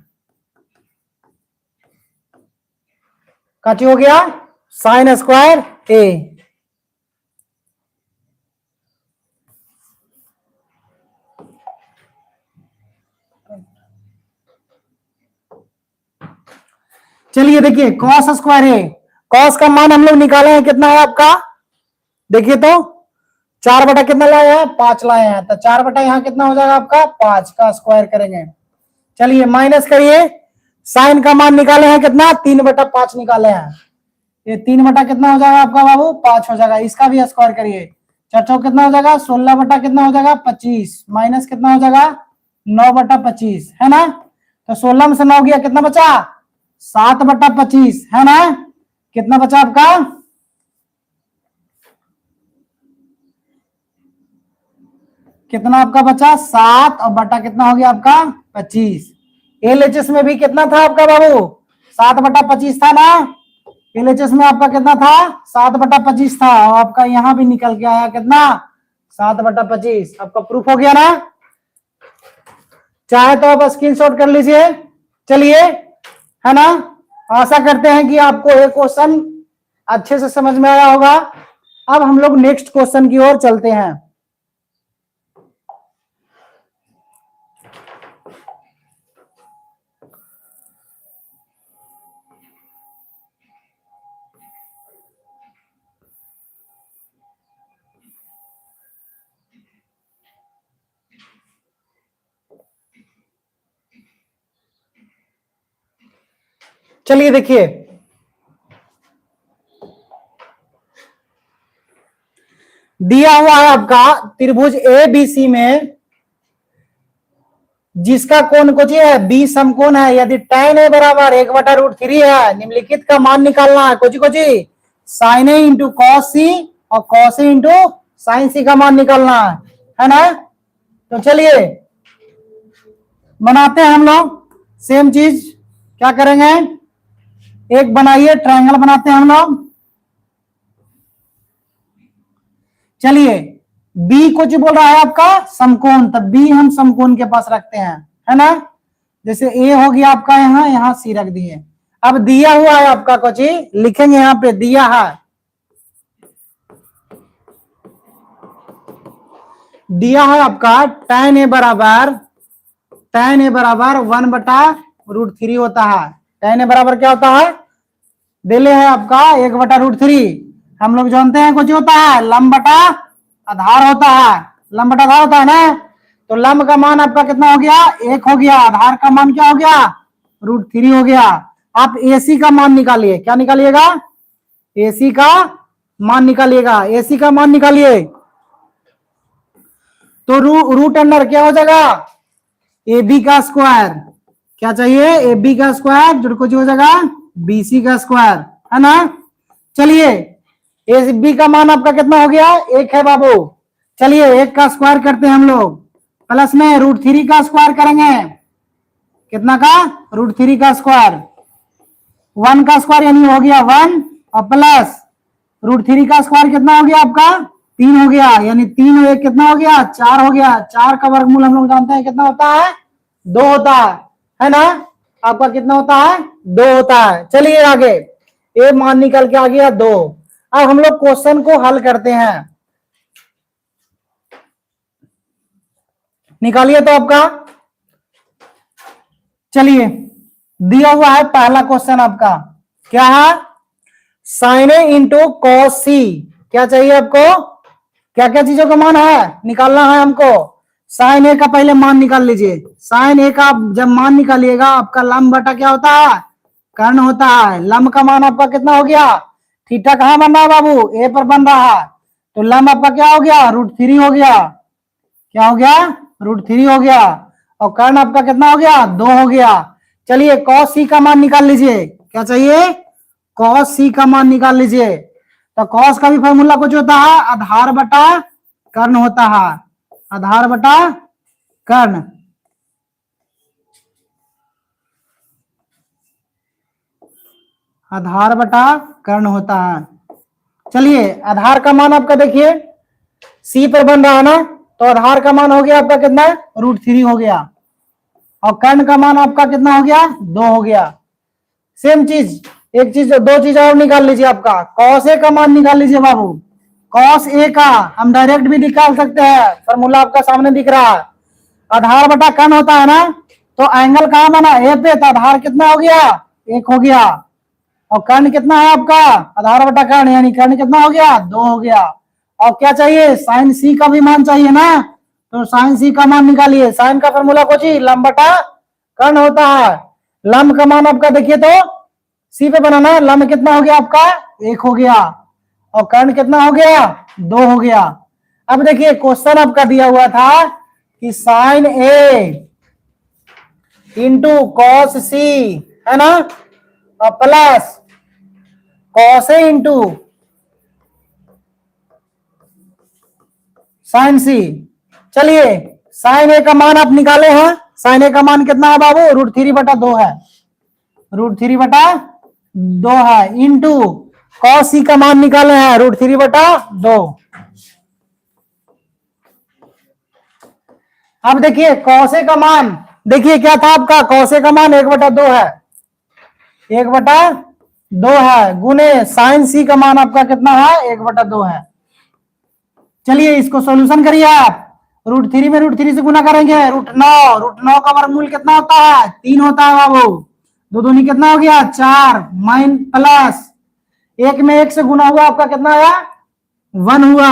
काची हो गया साइन स्क्वायर ए। चलिए देखिए कॉस स्क्वायर ए, कॉस का मान हम लोग निकाले हैं कितना है आपका देखिए तो 4 बटा कितना लाए हैं, 5 लाए हैं, तो 4 बटा यहाँ कितना हो जाएगा आपका 5 का स्क्वायर करेंगे। चलिए माइनस करिए, साइन का मान निकाले हैं कितना 3 बटा 5 निकाले हैं, ये 3 बटा कितना हो जाएगा आपका बाबू 5 हो जाएगा, इसका भी स्क्वायर करिए, 4 कितना हो जाएगा 16 बटा कितना हो जाएगा 25, माइनस कितना हो जाएगा 9 बटा 25 है ना, तो 16 में से 9 गया कितना बचा 7 बटा 25 है ना, कितना बचा आपका कितना आपका बचा 7 और बटा कितना हो गया आपका 25। एलएचएस में भी कितना था आपका बाबू 7 बटा 25 था ना, एलएचएस में आपका कितना था 7 बटा 25 था, और आपका यहां भी निकल के आया कितना 7 बटा 25। आपका प्रूफ हो गया ना, चाहे तो आप स्क्रीनशॉट कर लीजिए। चलिए है ना, आशा करते हैं कि आपको ये क्वेश्चन अच्छे से समझ में आया होगा। अब हम लोग नेक्स्ट क्वेश्चन की ओर चलते हैं। चलिए देखिए, दिया हुआ है आपका त्रिभुज ए बी सी में जिसका कोण कुछ है बी समकोण है, यदि tan ए बराबर 1/√3 है, निम्नलिखित का मान निकालना है कुछ sin a इंटू कॉस सी और कॉस ए इंटू साइन सी का मान निकालना है ना। तो चलिए बनाते हैं हम लोग सेम चीज, क्या करेंगे एक बनाइए ट्रायंगल बनाते हैं हम लोग। चलिए बी कुछ बोल रहा है आपका समकोण, तब बी हम समकोण के पास रखते हैं है ना, जैसे ए हो गया आपका यहां यहां सी रख दिए। अब दिया हुआ है आपका कुछ लिखेंगे यहां पे, दिया है आपका tan ए बराबर 1/√3 होता है। tan ए बराबर क्या होता है, दिले है आपका 1/√3, हम लोग जानते हैं कुछ होता है लंब बटा आधार होता है, लंब बटा आधार होता है ना, तो लंब का मान आपका कितना हो गया 1 हो गया, आधार का मान क्या हो गया √3 हो गया। आप एसी का मान निकालिए, क्या निकालिएगा एसी का मान निकालिएगा, एसी का मान निकालिए तो रूट अंडर क्या हो जाएगा ए बी का स्क्वायर, क्या चाहिए ए बी का स्क्वायर जो कुछ हो जाएगा बीसी का स्क्वायर है ना। चलिए ए बी का मान आपका कितना हो गया 1 है बाबू, चलिए 1 का स्क्वायर करते हैं हम लोग, प्लस में √3 का स्क्वायर करेंगे, कितना का √3 का स्क्वायर, 1 का स्क्वायर यानी हो गया 1 और प्लस √3 का स्क्वायर कितना हो गया आपका 3 हो गया, यानी 3 और 1 कितना हो गया 4 हो गया। 4 का वर्गमूल हम लोग जानते हैं कितना होता है 2 होता है ना, आपका कितना होता है 2 होता है। चलिए आगे ए मान निकल के आ गया 2। अब हम लोग क्वेश्चन को हल करते हैं, निकालिए तो आपका। चलिए दिया हुआ है पहला क्वेश्चन आपका क्या है sin a इंटू कॉस सी, क्या चाहिए आपको क्या क्या चीजों का मान है निकालना है हमको। sin a का पहले मान निकाल लीजिए, sin a का जब मान निकालिएगा आपका लंब बटा क्या होता है कर्ण होता है, लंब का मान आपका कितना हो गया, थीटा कहां बन रहा है बाबू ए पर बन रहा है, तो लंब आपका क्या हो गया √3 हो गया, क्या हो गया √3 हो गया, और कर्ण आपका कितना हो गया 2 हो गया। चलिए cos c का मान निकाल लीजिए, क्या चाहिए cos c का मान निकाल लीजिए, तो cos का भी फॉर्मूला कुछ होता है आधार बटा कर्ण होता है, आधार बटा कर्ण, आधार बटा कर्ण होता है। चलिए आधार का मान आपका देखिए सी पर बन रहा है ना, तो आधार का मान हो गया आपका कितना √3 हो गया, और कर्ण का मान आपका कितना हो गया 2 हो गया। सेम चीज एक चीज दो चीज और निकाल लीजिए, आपका cos a का मान निकाल लीजिए बाबू, cos a का हम डायरेक्ट भी निकाल सकते हैं, फॉर्मूला आपका सामने दिख रहा है, आधार बटा कर्ण होता है ना, तो एंगल कहां बना ए पे, तो आधार कितना हो गया 1 हो गया, और कर्ण कितना है आपका आधार बटा कर्ण यानी कर्ण कितना हो गया 2 हो गया। और क्या चाहिए, साइन सी का भी मान चाहिए ना, तो साइन सी का मान निकालिए। साइन का फॉर्मूला कुछ ही लंब बटा कर्ण होता है। लंब का मान आपका देखिए तो सी पे बनाना, लंब कितना हो गया आपका 1 हो गया, और कर्ण कितना हो गया 2 हो गया। अब देखिए क्वेश्चन आपका दिया हुआ था कि साइन ए इंटू कॉस सी, है ना, और plus cos A into sine सी। चलिए साइन ए का मान आप निकाले हैं, साइन ए का मान कितना है बाबू, √3/2 है, √3/2 है, इंटू कॉस सी का मान निकाले हैं √3/2। अब देखिए कॉस ए का मान, देखिए क्या था आपका, कॉस ए का मान 1/2 है, 1/2 है, गुने साइन सी का मान आपका कितना है 1/2 है। चलिए इसको सॉल्यूशन करिए आप, √3 में √3 से गुना करेंगे, √9 का वर्गमूल कितना होता है 3 होता है बाबू, 2 दूनी कितना हो गया 4, माइन प्लस 1 में 1 से गुना हुआ आपका कितना आया 1 हुआ,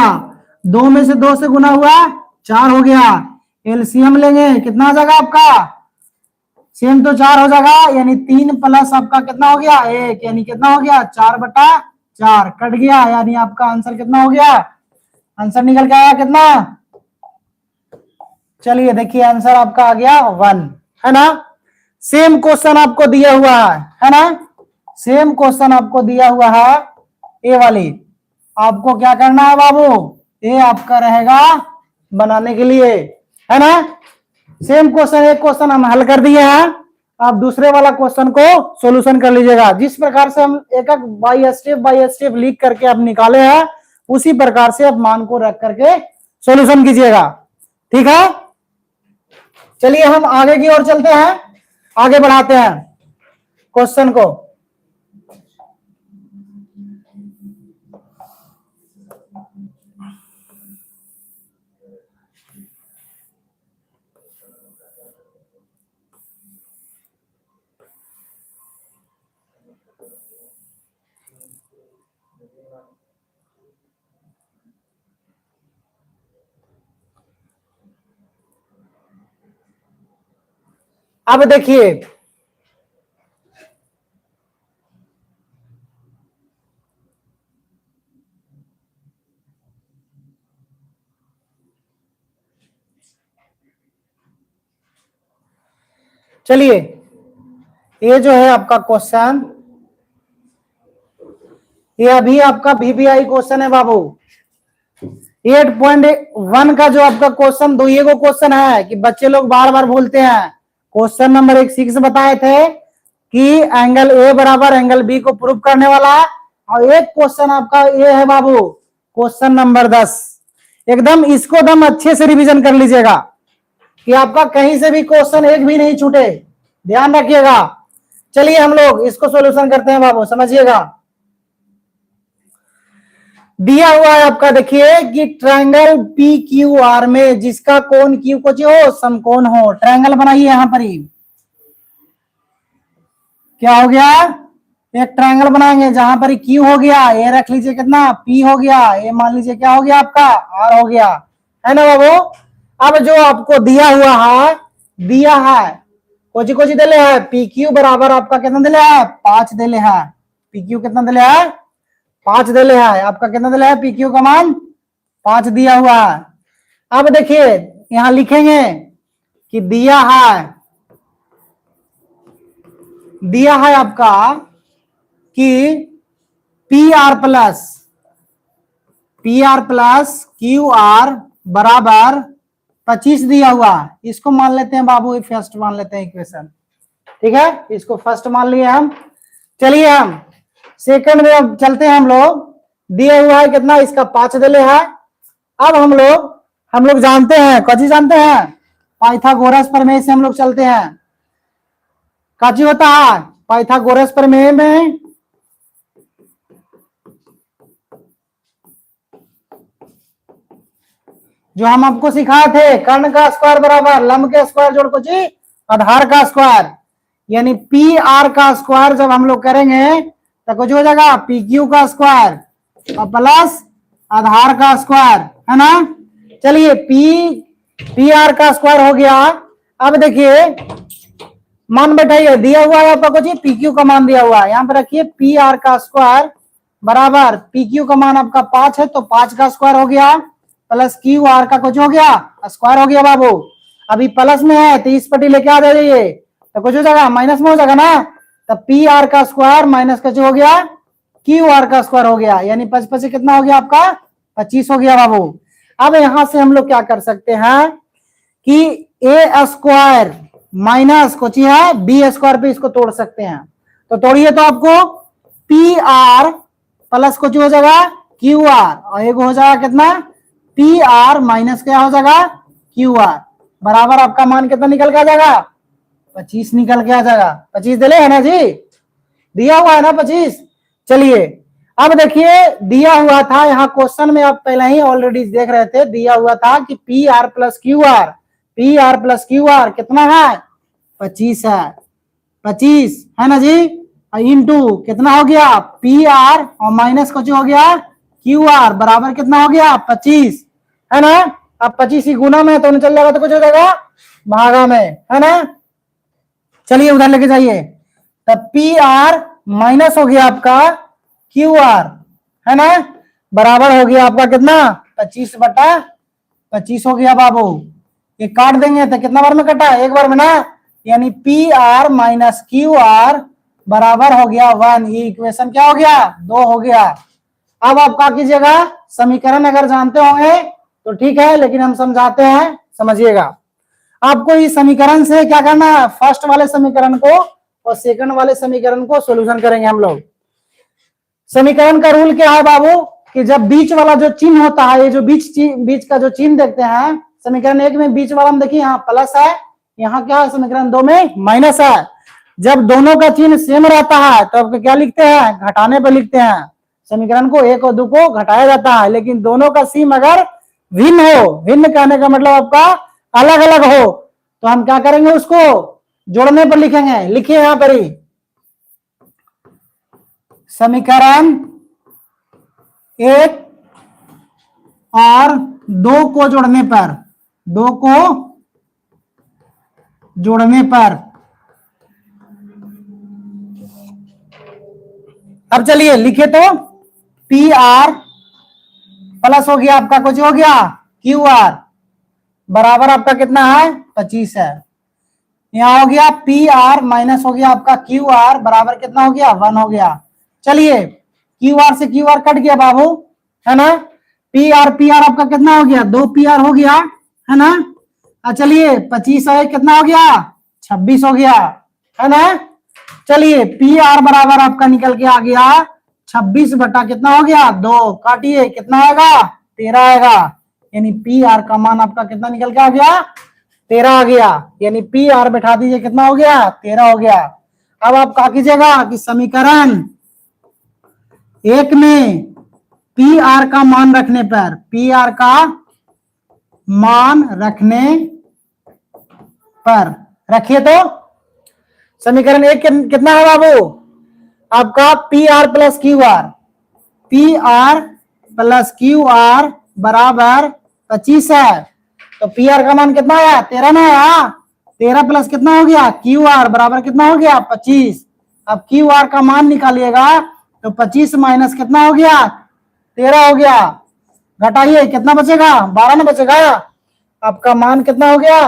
2 में से 2 से गुना हुआ 4 हो गया, एलसीएम लेंगे कितना आ जाएगा आपका, सेम तो 4 हो जाएगा, यानी 3 प्लस आपका कितना हो गया 1, यानी कितना हो गया 4/4 कट गया, यानी आपका आंसर कितना हो गया, आंसर निकल के आया कितना, चलिए देखिए आंसर आपका आ गया 1, है ना। सेम क्वेश्चन आपको दिया हुआ है ना, सेम क्वेश्चन आपको दिया हुआ है ए वाली, आपको क्या करना है बाबू, ए आपका रहेगा बनाने के लिए, है ना। सेम क्वेश्चन, एक क्वेश्चन हम हल कर दिए हैं, आप दूसरे वाला क्वेश्चन को सॉल्यूशन कर लीजिएगा। जिस प्रकार से हम एक एक बाय स्टेप लिख करके आप निकाले हैं, उसी प्रकार से आप मान को रख करके सॉल्यूशन कीजिएगा, ठीक है। चलिए हम आगे की ओर चलते हैं, आगे बढ़ाते हैं क्वेश्चन को। अब देखिए चलिए ये जो है आपका क्वेश्चन, ये अभी आपका VBI क्वेश्चन है बाबू। 8.1 का जो आपका क्वेश्चन, दो ये क्वेश्चन है कि बच्चे लोग बार बार भूलते हैं। क्वेश्चन नंबर 6 बताए थे कि एंगल ए बराबर एंगल बी को प्रूव करने वाला है, और एक क्वेश्चन आपका ये है बाबू क्वेश्चन नंबर 10। एकदम इसको एकदम अच्छे से रिवीजन कर लीजिएगा कि आपका कहीं से भी क्वेश्चन एक भी नहीं छूटे, ध्यान रखिएगा। चलिए हम लोग इसको सॉल्यूशन करते हैं बाबू, समझिएगा। दिया हुआ है आपका, देखिए कि ट्रायंगल PQR में जिसका कोण Q को जो समकोण हो, ट्रायंगल बनाइए। यहां पर ही क्या हो गया, एक ट्रायंगल बनाएंगे जहां पर Q हो गया, ये रख लीजिए कितना P हो गया, ये मान लीजिए क्या हो गया आपका R हो गया, है ना बाबू। अब जो आपको दिया हुआ है, दिया है कोची कोची दिले है, PQ बराबर आपका कितना दिले है 5 दिले है, PQ कितना दिले है 5 दिले है, आपका कितना दिले है PQ का मान 5 दिया हुआ है। अब देखिए यहां लिखेंगे कि दिया है आपका कि PR प्लस QR बराबर 25 दिया हुआ, इसको मान लेते हैं बाबू फर्स्ट मान लेते हैं इक्वेशन, ठीक है, इसको फर्स्ट मान लिए हम। चलिए हम सेकंड में अब चलते हैं, हम लोग दिया हुआ है कितना, इसका 5 दिले है। अब हम लोग जानते हैं, कौची जानते हैं, पाइथागोरस प्रमेय से हम लोग चलते हैं। काची होता है पाइथागोरस प्रमेय में, जो हम आपको सिखाए थे, कर्ण का स्क्वायर बराबर लंब के स्क्वायर जोड़ को जी आधार का स्क्वायर, यानी PR का स्क्वायर जब हम लोग करेंगे तो कुछ हो जाएगा PQ का स्क्वायर और प्लस आधार का स्क्वायर, है ना। चलिए पी आर का स्क्वायर हो गया। अब देखिए मान बैठाइए, दिया हुआ है आपका कुछ पी क्यू का मान दिया हुआ है, यहां पर रखिए पी आर का स्क्वायर बराबर पी क्यू का मान आपका 5 है तो 5 का स्क्वायर हो गया प्लस क्यू आर का कुछ हो गया स्क्वायर हो गया बाबू। अभी प्लस में है तो इस पट्टी लेके आ जाइए तो कुछ हो जाएगा माइनस में हो जाएगा ना। तो पी आर का स्क्वायर माइनस कुछ हो गया क्यू आर का स्क्वायर हो गया, यानी 5 कितना हो गया आपका 25 हो गया बाबू। अब यहां से हम लोग क्या कर सकते हैं कि ए स्क्वायर माइनस कुछ है बी स्क्वायर पे इसको तोड़ सकते हैं। तो तोड़िए तो आपको पी आर प्लस कुछ हो जाएगा क्यू आर और एक हो जाएगा कितना पी आर माइनस क्या हो जाएगा क्यू आर बराबर आपका मान कितना निकल के आ जाएगा 25 निकल के आ जाएगा। 25 दिले है ना जी, दिया हुआ है ना 25। चलिए अब देखिए दिया हुआ था यहाँ क्वेश्चन में, आप पहले ही ऑलरेडी देख रहे थे, दिया हुआ था कि P R plus Q R कितना है 25 है, 25 है ना जी। इनटू कितना हो गया पी आर और माइनस कुछ हो गया क्यू आर बराबर कितना हो गया 25 है ना। अब 25 ही गुना में तो चल जाएगा तो कुछ हो जाएगा भागा में, है ना। चलिए उधर लेके जाइए, तब पी आर माइनस हो गया आपका क्यू आर, है ना, बराबर हो गया आपका कितना 25/25 हो गया बाबू। ये काट देंगे तो कितना बार में कटा एक बार में ना, यानी P R minus Q R बराबर हो गया 1। ये इक्वेशन क्या हो गया 2 हो गया। अब आप क्या कीजिएगा, समीकरण अगर जानते होंगे तो ठीक है, लेकिन हम समझाते हैं समझिएगा। आपको इस समीकरण से क्या करना है, फर्स्ट वाले समीकरण को और सेकंड वाले समीकरण को सॉल्यूशन करेंगे हम लोग। समीकरण का रूल क्या है बाबू कि जब बीच वाला जो चिन्ह होता है, ये जो बीच का जो चिन्ह देखते हैं समीकरण 1 में बीच वाला में देखिए यहाँ प्लस है, यहाँ क्या है समीकरण 2 में माइनस है। जब दोनों का चिन्ह सेम रहता है तो आपको क्या लिखते हैं घटाने पर लिखते हैं, समीकरण को 1 और 2 को घटाया जाता है। लेकिन दोनों का सीम अगर भिन्न हो, भिन्न कहने का मतलब आपका अलग अलग हो, तो हम क्या करेंगे उसको जोड़ने पर लिखेंगे। लिखिए यहां पर ही समीकरण 1 और 2 को जोड़ने पर, 2 को जोड़ने पर, अब चलिए लिखे तो पी आर प्लस हो गया आपका कुछ हो गया क्यू आर बराबर आपका कितना है 25 है। यहां हो गया पी आर माइनस हो गया आपका क्यू आर बराबर कितना हो गया 1 हो गया। चलिए क्यू आर से क्यू आर कट गया बाबू, है ना। पी आर आपका कितना हो गया 2 पी आर हो गया, है ना। चलिए 25 है कितना हो गया 26 हो गया, है ना। चलिए पी आर बराबर आपका निकल के आ गया 26 बटा कितना हो गया 2, काटिए कितना आएगा 13 आएगा, यानी पी आर का मान आपका कितना निकल के आ गया 13 आ गया। यानी पी आर बैठा दीजिए कितना हो गया 13 हो गया। अब आप क्या कीजिएगा कि समीकरण 1 में पी आर का मान रखने पर, पी आर का मान रखने पर रखिए तो समीकरण 1 कितना है बाबू आपका P R plus Q R, P R plus Q R बराबर 25 है। तो पी आर का मान कितना आया 13 ना आया, 13 प्लस कितना हो गया क्यू आर बराबर कितना हो गया 25। अब क्यू आर का मान निकालिएगा तो 25 माइनस कितना हो गया 13 हो गया, घटाइए कितना बचेगा 12 ना बचेगा। आपका मान कितना हो गया,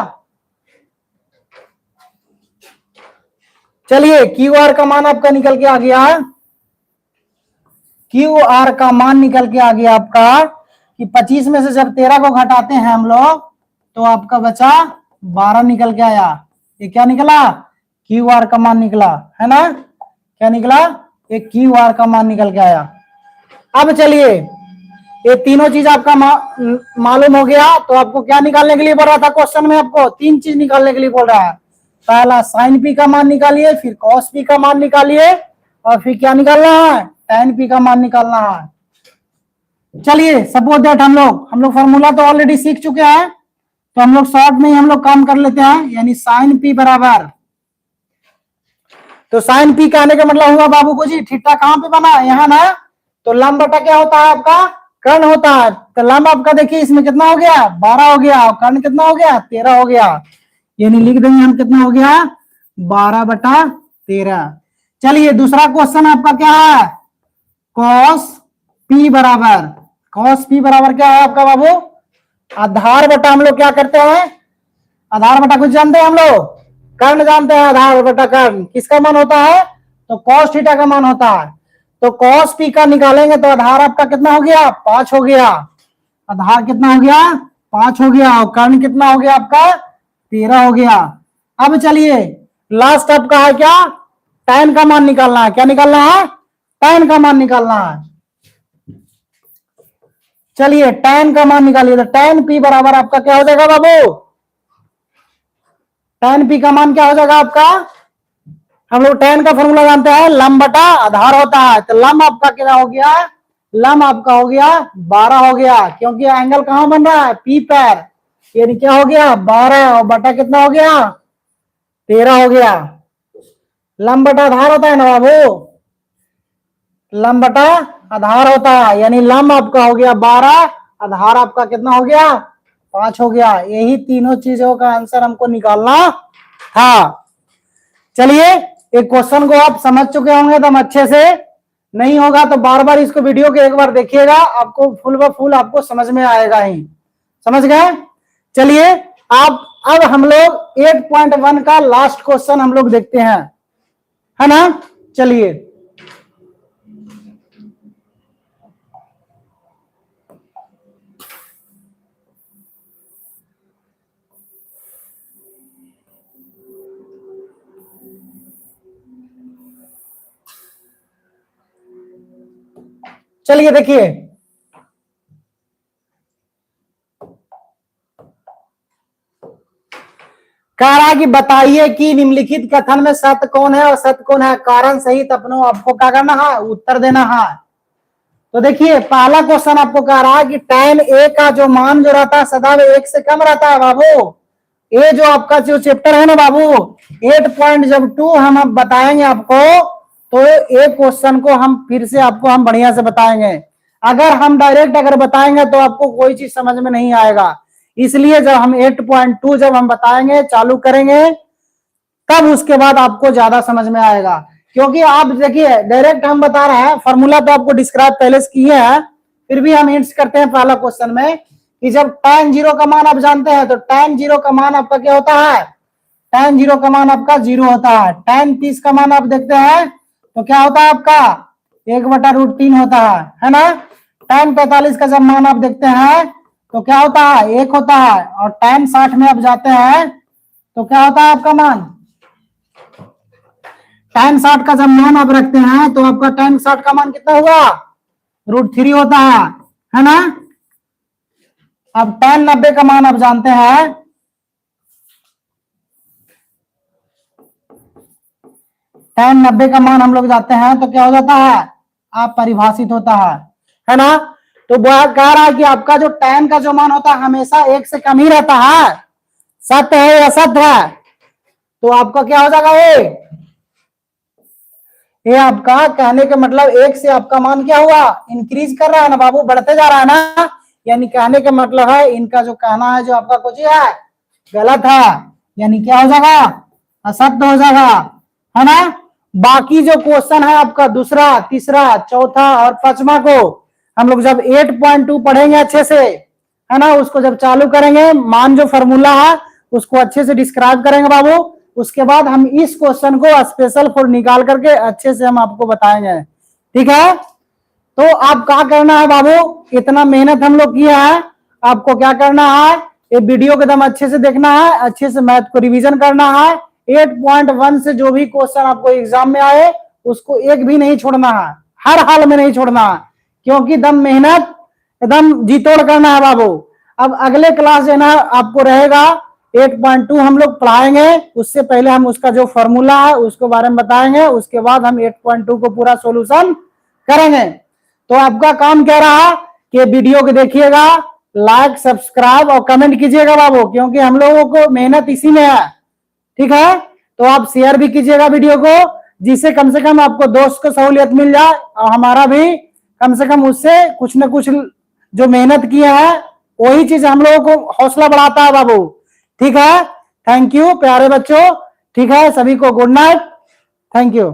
चलिए क्यू आर का मान आपका निकल के आ गया, क्यू आर का मान निकल के आ गया आपका कि 25 में से जब 13 को घटाते हैं हम लोग तो आपका बचा 12 निकल के आया। ये क्या निकला क्यू आर का मान निकला, है ना। क्या निकला एक क्यू आर का मान निकल के आया। अब चलिए ये तीनों चीज आपका मालूम हो गया, तो आपको क्या निकालने के लिए बोल रहा था क्वेश्चन में, आपको 3 चीज निकालने के लिए बोल रहा है। पहला साइन पी का मान निकालिए, फिर कॉस पी का मान निकालिए और फिर क्या निकालना है tan पी का मान निकालना है। चलिए सपोज दैट हम लोग फॉर्मूला तो ऑलरेडी सीख चुके हैं, तो हम लोग शॉर्ट में ही हम लोग काम कर लेते हैं। यानी साइन पी बराबर, तो साइन पी का आने का मतलब हुआ बाबू को जी थीटा कहां पे बना यहाँ ना, तो लंब बटा क्या होता है आपका कर्ण होता है। तो लंब आपका देखिए इसमें कितना हो गया 12 हो गया, और कर्ण कितना हो गया 13 हो गया। यानी लिख देंगे हम कितना हो गया 12/13। चलिए दूसरा क्वेश्चन आपका क्या है, कॉस पी बराबर, कॉस पी बराबर क्या है आपका बाबू, आधार बटा हम लोग क्या करते हैं, आधार बटा कुछ जानते हैं हम लोग, कर्ण जानते हैं, आधार बटा कर्ण किसका मान होता है, तो कॉस थीटा का मान होता है। तो कॉस पी का निकालेंगे तो आधार आपका कितना हो गया 5 हो गया, आधार कितना हो गया 5 हो गया, और कर्ण कितना हो गया आपका 13 हो गया। अब चलिए लास्ट आपका है क्या, tan का मान निकालना है, क्या निकालना है, tan का मान निकालना है। चलिए tan का मान निकालिए, तो tan p बराबर आपका क्या हो जाएगा बाबू, tan p का मान क्या हो जाएगा आपका, हम लोग tan का फॉर्मूला जानते हैं, लंब बटा आधार होता है। तो लंब आपका क्या हो गया, लंब आपका हो गया 12 हो गया, क्योंकि एंगल कहां बन रहा है p पर, यानी क्या हो गया 12 और बटा कितना हो गया 13 हो गया। लंब बटा आधार होता है ना बाबू, लंब बटा आधार होता है, यानी लंब आपका हो गया 12, आधार आपका कितना हो गया 5 हो गया। यही तीनों चीजों का आंसर हमको निकालना था। चलिए एक क्वेश्चन को आप समझ चुके होंगे एकदम अच्छे से, नहीं होगा तो बार बार इसको वीडियो के एक बार देखिएगा, आपको फुल व फुल आपको समझ में आएगा ही, समझ गए। चलिए आप अब हम लोग 8.1 का लास्ट क्वेश्चन हम लोग देखते हैं, है ना। चलिए चलिए देखिए, कह रहा है कि बताइए कि निम्नलिखित कथन में सत्य कौन है और सत्य कौन है, कारण सहित अपनों आपको क्या करना है उत्तर देना है। तो देखिए पहला क्वेश्चन आपको कह रहा है कि tan a का जो मान जो रहता है सदैव 1 से कम रहता है बाबू। ये जो आपका जो चैप्टर है ना बाबू 8.2 हम अब बताएंगे आपको, तो एक क्वेश्चन को हम फिर से आपको हम बढ़िया से बताएंगे। अगर हम डायरेक्ट अगर बताएंगे तो आपको कोई चीज समझ में नहीं आएगा, इसलिए जब हम 8.2 जब हम बताएंगे चालू करेंगे तब उसके बाद आपको ज्यादा समझ में आएगा। क्योंकि आप देखिए डायरेक्ट हम बता रहे हैं, फॉर्मूला तो आपको डिस्क्राइब पहले से किए हैं, फिर भी हम हिंट्स करते हैं पहला क्वेश्चन में कि जब tan 0 का मान आप जानते हैं, तो tan 0 का मान आपका क्या होता है, tan 0 का मान आपका 0 होता है। tan 30 का मान आप देखते हैं तो क्या होता है आपका 1/√3 होता है ना। tan 45 का जब मान आप देखते हैं तो क्या होता है 1 होता है, और tan 60 में आप जाते हैं तो क्या होता है आपका मान, tan 60 का जब मान आप रखते हैं तो आपका tan 60 का मान कितना हुआ √3 होता है ना। अब tan 90 का मान आप जानते हैं, tan 90 का मान हम लोग जाते हैं तो क्या हो जाता है अपरिभाषित होता है ना। तो वह कह रहा है कि आपका जो tan का जो मान होता है हमेशा 1 से कम ही रहता है, सत्य है या असत्य है, तो आपका क्या हो जाएगा ये आपका कहने का मतलब 1 से आपका मान क्या हुआ इंक्रीज कर रहा है ना बाबू, बढ़ते जा रहा है ना। यानी कहने का मतलब है इनका जो कहना है जो आपका कुछ है गलत है, यानी क्या हो जाएगा असत्य हो जाएगा, है ना। बाकी जो क्वेश्चन है आपका दूसरा तीसरा चौथा और पांचवा को हम लोग जब 8.2 पढ़ेंगे अच्छे से, है ना, उसको जब चालू करेंगे मान जो फॉर्मूला है उसको अच्छे से डिस्क्राइब करेंगे बाबू, उसके बाद हम इस क्वेश्चन को स्पेशल फॉर निकाल करके अच्छे से हम आपको बताएंगे, ठीक है। तो आप क्या करना है बाबू, इतना मेहनत हम लोग किया है, आपको क्या करना है ये वीडियो को एकदम अच्छे से देखना है, अच्छे से मैथ को रिवीजन करना है। 8.1 से जो भी क्वेश्चन आपको एग्जाम में आए उसको एक भी नहीं छोड़ना है, हर हाल में नहीं छोड़ना है, क्योंकि एकदम मेहनत एकदम जी तोड़ करना है बाबू। अब अगले क्लास जो है ना आपको रहेगा 8.2 हम लोग पढ़ाएंगे, उससे पहले हम उसका जो फॉर्मूला है उसके बारे में बताएंगे, उसके बाद हम 8.2 को पूरा सॉल्यूशन करेंगे। तो आपका काम क्या रहा कि वीडियो को देखिएगा, लाइक सब्सक्राइब और कमेंट कीजिएगा बाबू, क्योंकि हम लोगों को मेहनत इसी में है, ठीक है। तो आप शेयर भी कीजिएगा वीडियो को, जिससे कम से कम आपको दोस्त को सहूलियत मिल जाए और हमारा भी कम से कम उससे कुछ न कुछ जो मेहनत किया है वही चीज हम लोगों को हौसला बढ़ाता है बाबू। ठीक है, थैंक यू प्यारे बच्चों। ठीक है, सभी को गुड नाइट, थैंक यू।